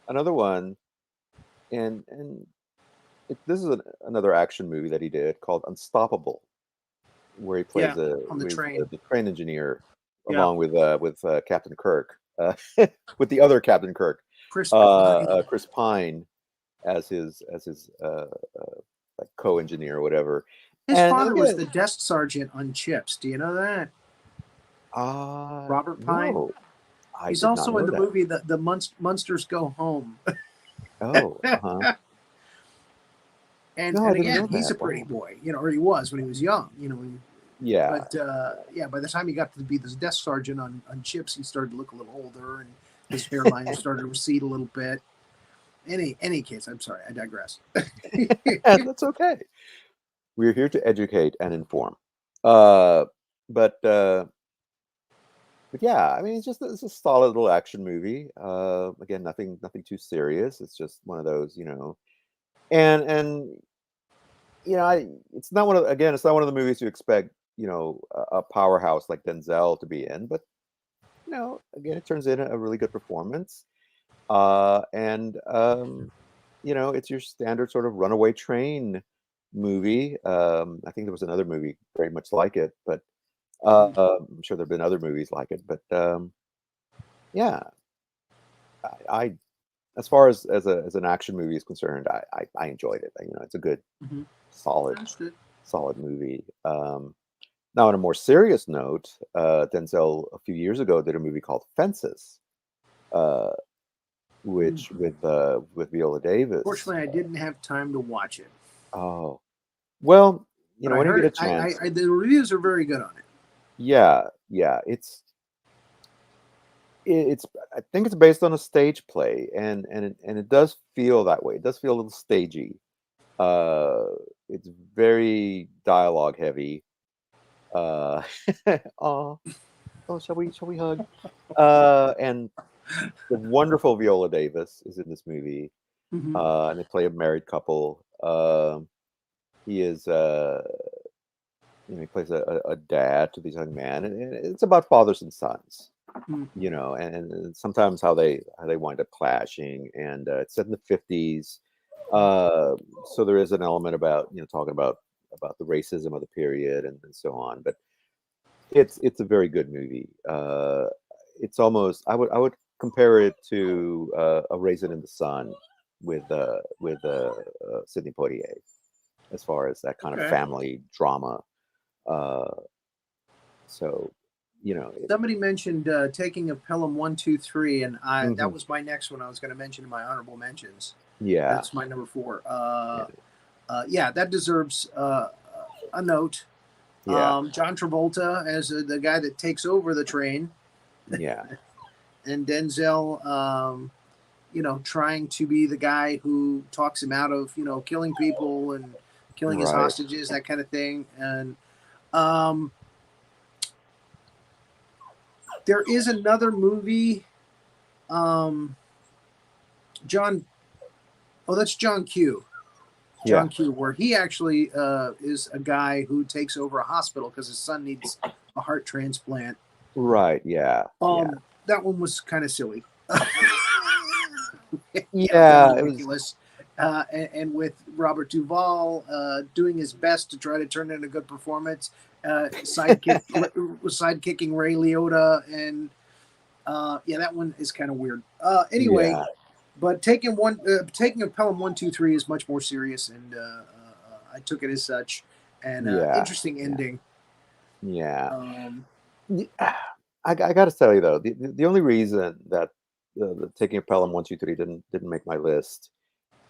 another one, and this is another action movie that he did called Unstoppable, where he Yeah. plays a On the with train. the train engineer Yeah. along with Captain Kirk, with the other Captain Kirk, Chris Pine. Chris Pine as his like co-engineer or whatever. His And father was again, the desk sergeant on Chips. Do you know that? Robert Pine. no, I He's did not also in know the that. movie the Munsters Go Home. Oh, uh-huh. and No, I and didn't again, know he's that. a pretty Wow. boy, or he was when he was young, Yeah. But yeah, by the time he got to be this desk sergeant on Chips, he started to look a little older, and his hairline started to recede a little bit. Any case, I'm sorry, I digress. That's okay. We're here to educate and inform. Uh, but uh, but yeah, I mean, it's a solid little action movie. Again, nothing too serious. It's just one of those, and it's not it's not one of the movies you expect, a powerhouse like Denzel to be in. But again, it turns in a really good performance. And it's your standard sort of runaway train movie. I think there was another movie very much like it, but I'm sure there've been other movies like it. But yeah, I as far as an action movie is concerned, I enjoyed it. It's a good, Mhm. solid, Understood. solid movie. Now, on a more serious note, Denzel a few years ago did a movie called Fences, uh, Mm. which with Viola Davis. Fortunately, I didn't have time to watch it, Oh, well, but I when you get heard a chance, the reviews are very good on it. yeah, yeah, it's I think it's based on a stage play, and it does feel that way. It does feel a little stagey. Uh, it's very dialogue heavy. Uh, oh, shall we hug? And the wonderful Viola Davis is in this movie, Mhm. and they play a married couple. He is, he plays a dad to this young man, and it's about fathers and sons, Mm. and sometimes how they wind up clashing, and it's set in the 50s, uh, so there is an element about talking about the racism of the period and so on, but it's a very good movie. It's almost I would compare it to a Raisin in the Sun with Sidney Poitier. as far as that kind of Okay. family drama. So, Somebody mentioned taking of Pelham 1, 2, 3, and that mhm. was my next one. I was going to mention in my honorable mentions. Yeah, That's my number 4. yeah, Yeah, that deserves a note. yeah, John Travolta as the guy that takes over the train, yeah, and Denzel, trying to be the guy who talks him out of, killing people and killing his right. hostages, that kind of thing. And um, there is another movie, John. Oh, that's John Q. Yeah, John Q, where he actually is a guy who takes over a hospital because his son needs a heart transplant. right. Yeah, yeah, That one was kind of silly. Kind yeah. of It was. ridiculous. And with Robert Duvall doing his best to try to turn in a good performance, sidekicking Ray Liotta, and that one is kind of weird. Anyway, Yeah, but taking a Pelham 1, 2, 3 is much more serious, and I took it as such. And yeah, interesting yeah, ending. yeah. Um, I got to tell you though, the only reason that the Taking of Pelham 1, 2, 3 didn't make my list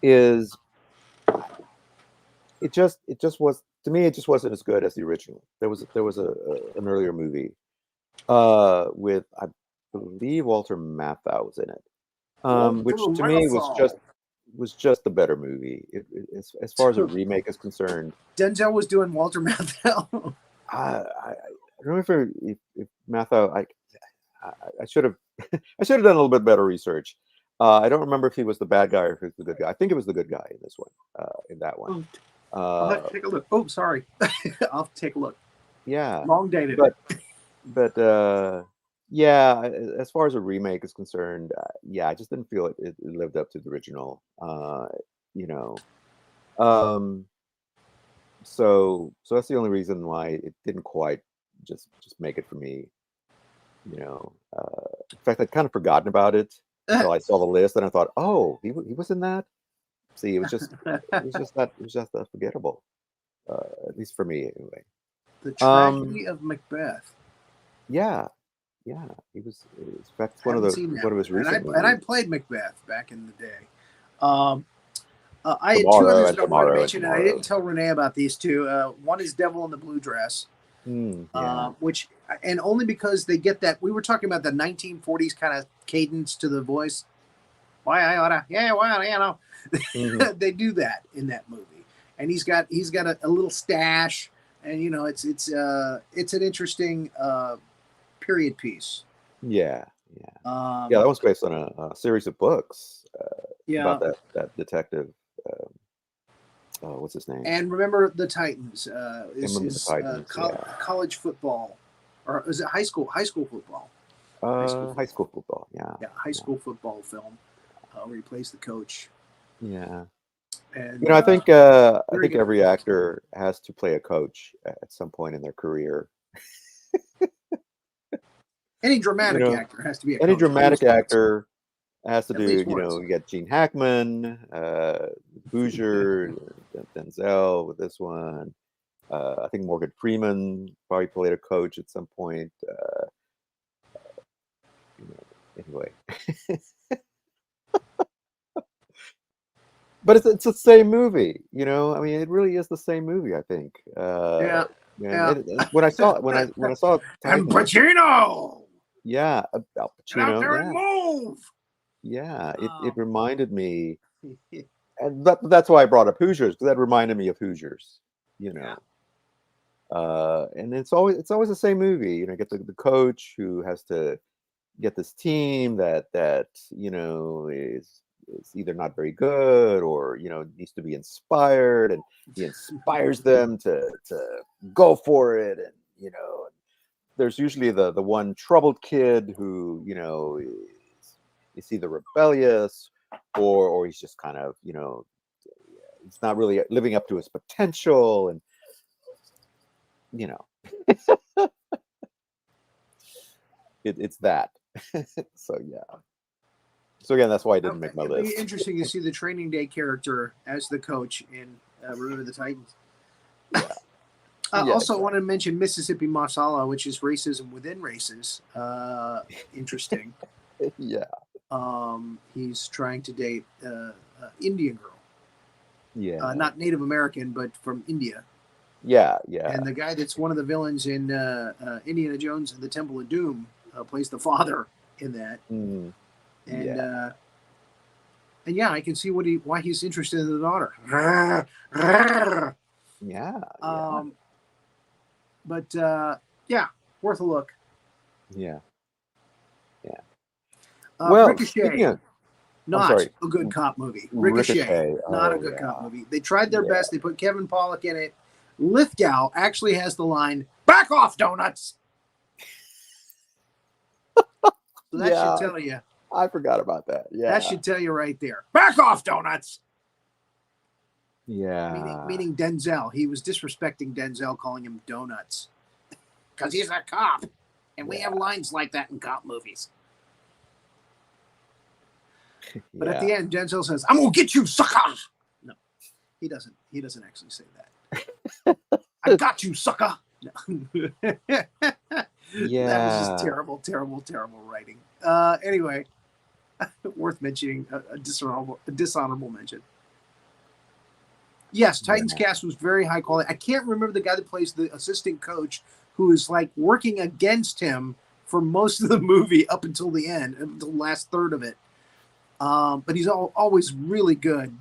is it just was, to me, it just wasn't as good as the original. There was an earlier movie with, I believe, Walter Matthau was in it, which to me was just a better movie. As far as a remake is concerned. Denzel was doing Walter Matthau. I don't know if Matthau, I should have I should have done a little bit better research. I don't remember if he was the bad guy or if he was the good guy. I think it was the good guy in this one, in that one. I'll have to take a look. Oh, sorry. I'll have to take a look. Yeah, Long dated. but yeah, as far as a remake is concerned, yeah, I just didn't feel it lived up to the original. You know, um, so that's the only reason why it didn't quite just make it for me. In fact, I'd kind of forgotten about it until I saw the list, and I thought, oh, he was in that. See, it was just that forgettable, at least for me anyway. The Um, Tragedy of Macbeth. yeah, yeah, in fact, it's I haven't seen that one of his one. recent And I movies. played Macbeth back in the day. Um, I had two Tomorrow others and that I wanted to tomorrow and mention, and I tomorrow. didn't tell Renee about these two. One is Devil in the Blue Dress, Yeah, and only because they get that. We were talking about the 1940s kind of cadence to the voice. Why I oughta, yeah, well, hmm, they do that in that movie, and he's got a little stash, and it's an interesting period piece. yeah, yeah, yeah. Um, That was based on a series of books yeah, about that detective. Um, what's his name? and remember the Titans I is remember the Titans. Yeah, college football, or is it high school football? High school high football. school football. Yeah, Yeah, high school football film where he plays the coach. yeah. And I very think good every film. actor has to play a coach at some point in their career. Any You dramatic know, actor has to be a any coach at dramatic least once. actor has to At do. least once. You get Gene Hackman, Hoosier, Denzel with this one. I think Morgan Freeman probably played a coach at some point. Anyway, but it's the same movie. I mean, it really is the same movie. I think. Yeah, And yeah. when I saw And Titans, Pacino, yeah, Al get out Pacino, there and yeah, move. yeah. It Oh. reminded me, and that's why I brought up Hoosiers, because that reminded me of Hoosiers. You know, and it's always the same movie. Get the coach who has to get this team that is either not very good or needs to be inspired, and he inspires them to go for it, and there's usually the one troubled kid who is either rebellious or he's just kind of he's not really living up to his potential, and you know it's that. So yeah. So again, that's why I didn't make my It'd be list. interesting to see the Training Day character as the coach in Remember the Titans. Yeah. Also, I wanted to mention Mississippi Masala, which is racism within races. Interesting. Yeah. He's trying to date Indian girl. Yeah. Not Native American, but from India. Yeah. Yeah. And the guy that's one of the villains in Indiana Jones and the Temple of Doom plays the father in that. Mm. And yeah, I can see why he's interested in the daughter. Yeah. But yeah, worth a look. Yeah. Yeah. Ricochet, not sorry. a good cop movie. Ricochet, not a good cop movie. They tried their best. They put Kevin Pollak in it. Lithgow actually has the line, "Back off, donuts." So that should tell you. I forgot about that. Yeah. That should tell you right there. Back off, donuts. Yeah. Meaning Denzel. He was disrespecting Denzel, calling him donuts. Because he's a cop. And we have lines like that in cop movies. But at the end, Denzel says, "I'm gonna get you, sucker." No, he doesn't. He doesn't actually say that. "I got you, sucker." No. That was just terrible, terrible, terrible writing. Anyway, worth mentioning a dishonorable mention. Yes, Titans cast was very high quality. I can't remember the guy that plays the assistant coach who is like working against him for most of the movie up until the end, until the last third of it. But he's always really good,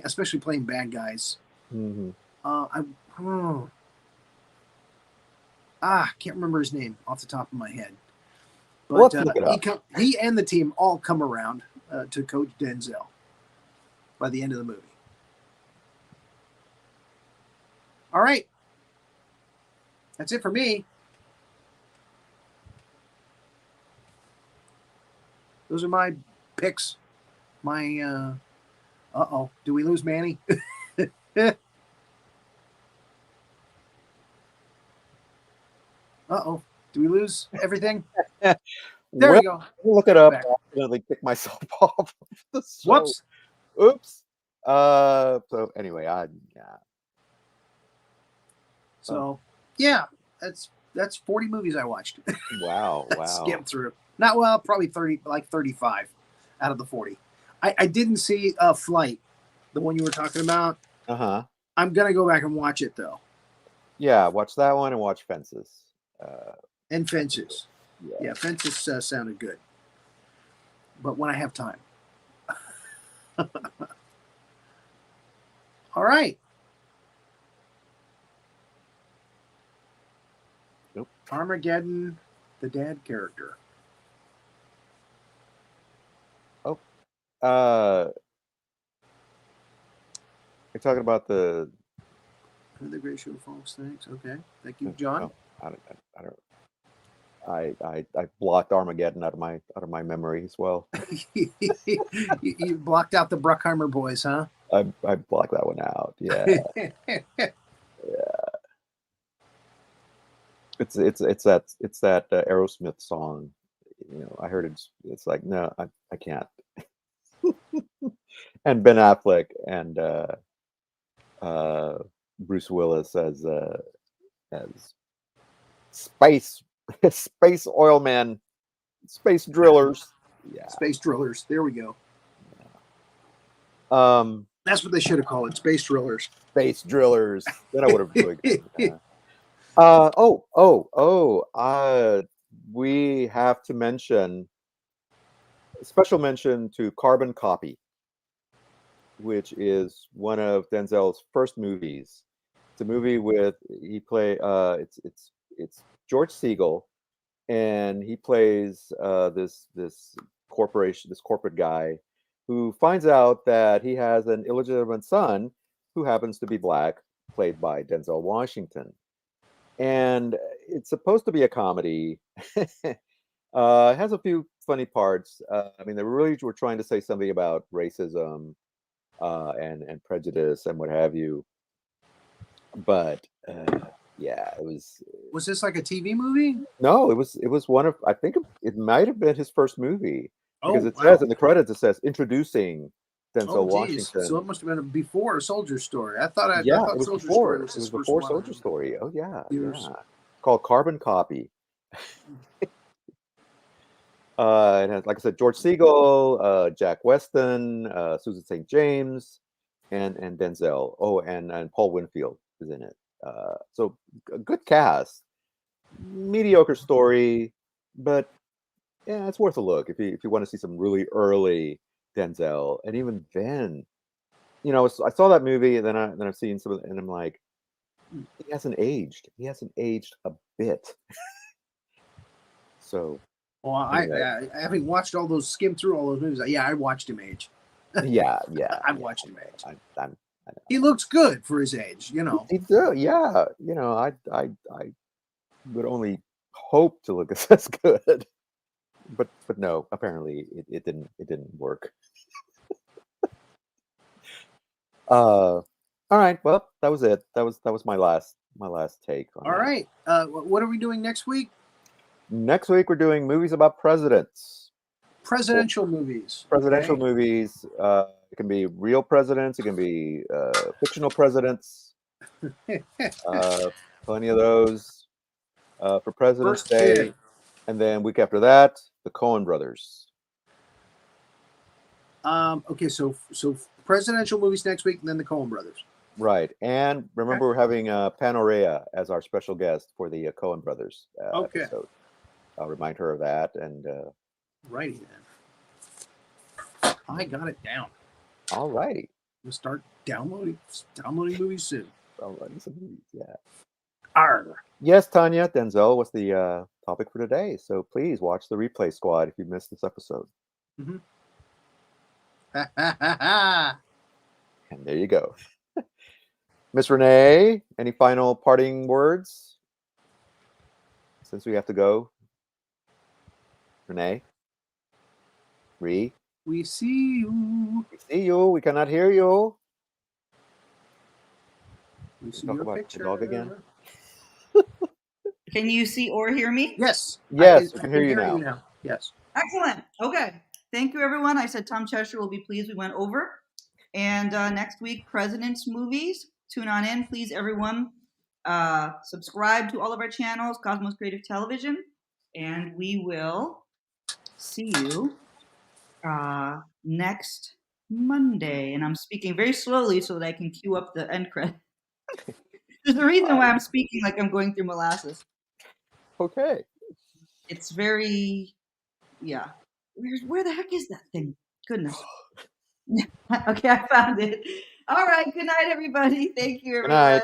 especially playing bad guys. Mm-hmm. Can't remember his name off the top of my head. But he and the team all come around to coach Denzel by the end of the movie. All right. That's it for me. Those are my picks. My do we lose Manny? Do we lose everything? There we go. Look it up. I accidentally kicked myself off. Whoops. Oops. So anyway, So that's 40 movies I watched. Wow. Skimmed through. Probably 35 out of the 40. I didn't see Flight, the one you were talking about. Uh-huh. I'm gonna go back and watch it though. Yeah, watch that one and watch Fences. And Fences. Yeah, Fences sounded good. But when I have time. All right. Nope. Armageddon, the dad character. You're talking about the Great Show of False Thanks. Okay. Thank you, John. I blocked Armageddon out of my memory as well. You blocked out the Bruckheimer boys, huh? I blocked that one out. Yeah. Yeah. It's that Aerosmith song. I heard it. It's like, no, I can't. And Ben Affleck and Bruce Willis as space oil man, space drillers. Yeah, space drillers. There we go. Yeah. That's what they should have called it. Space drillers. Space drillers. Then I would have really good. We have to mention a special mention to Carbon Copy, which is one of Denzel's first movies. It's a movie it's George Siegel, and he plays this corporate guy who finds out that he has an illegitimate son who happens to be black, played by Denzel Washington. And it's supposed to be a comedy. It has a few funny parts. They really were trying to say something about racism and prejudice and what have you. But yeah, it was. Was this like a TV movie? No, it was one of. I think it might have been his first movie because it says in the credits, it says introducing Denzel geez. Washington. So it must have been before Soldier Story. I thought Yeah, thought it was Soldier before. Story was It his was first before one. Soldier Story. Oh yeah, Years. yeah. Called Carbon Copy. It has, like I said, George Segal, Jack Weston, Susan St. James, and Denzel. Oh, and Paul Winfield is in it. So a good cast. Mediocre story, but yeah, it's worth a look if you want to see some really early Denzel. And even then, I saw that movie, and then I've seen some of it, and I'm like, he hasn't aged. He hasn't aged a bit. So, Well, anyway. I having watched all those, skimmed through all those movies. Yeah, I watched him age. Yeah. I've watched him age. I know. He looks good for his age, He do, yeah. I would only hope to look as good, but no. Apparently, it didn't work. All right. Well, that was it. That was my last take on All that. right. What are we doing next week? Next week we're doing movies about presidents. Presidential movies. Presidential Okay. movies. It can be real presidents. It can be fictional presidents. Plenty of those for President's First Day. Kid. And then week after that, the Coen brothers. Okay, so presidential movies next week, and then the Coen brothers. Right. And remember, we're having Panorea as our special guest for the Coen brothers episode. I'll remind her of that. And righty then. I got it down. all righty. We'll start downloading movies soon. All righty, some movies, yeah. Arr. Yes, Tanya, Denzel was the topic for today. So please watch the Replay Squad if you missed this episode. Mm-hmm. And there you go. Miss Renee, any final parting words? Since we have to go. Renee? We see you. We see you. We cannot hear you. We see Talk your about picture. the dog again. Can you see or hear me? Yes. Yes, I we can hear you now. Yes. Excellent. Okay. Thank you, everyone. I said Tom Cheshire will be pleased we went over. And next week, President's Movies. Tune on in, please, everyone. Subscribe to all of our channels, Cosmos Creative Television. And we will see you next Monday. And I'm speaking very slowly so that I can cue up the end credit. There's a reason why I'm speaking like I'm going through molasses. Okay. It's very, yeah. Where the heck is that thing? Goodness. Okay, I found it. All right. Good night, everybody. Thank you, everyone.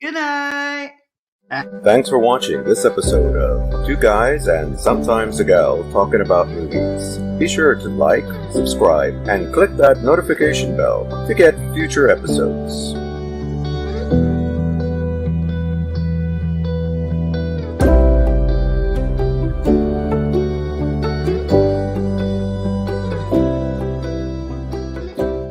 Good night. Thanks for watching this episode of Two Guys and Sometimes a Gal Talking About Movies. Be sure to like, subscribe, and click that notification bell to get future episodes.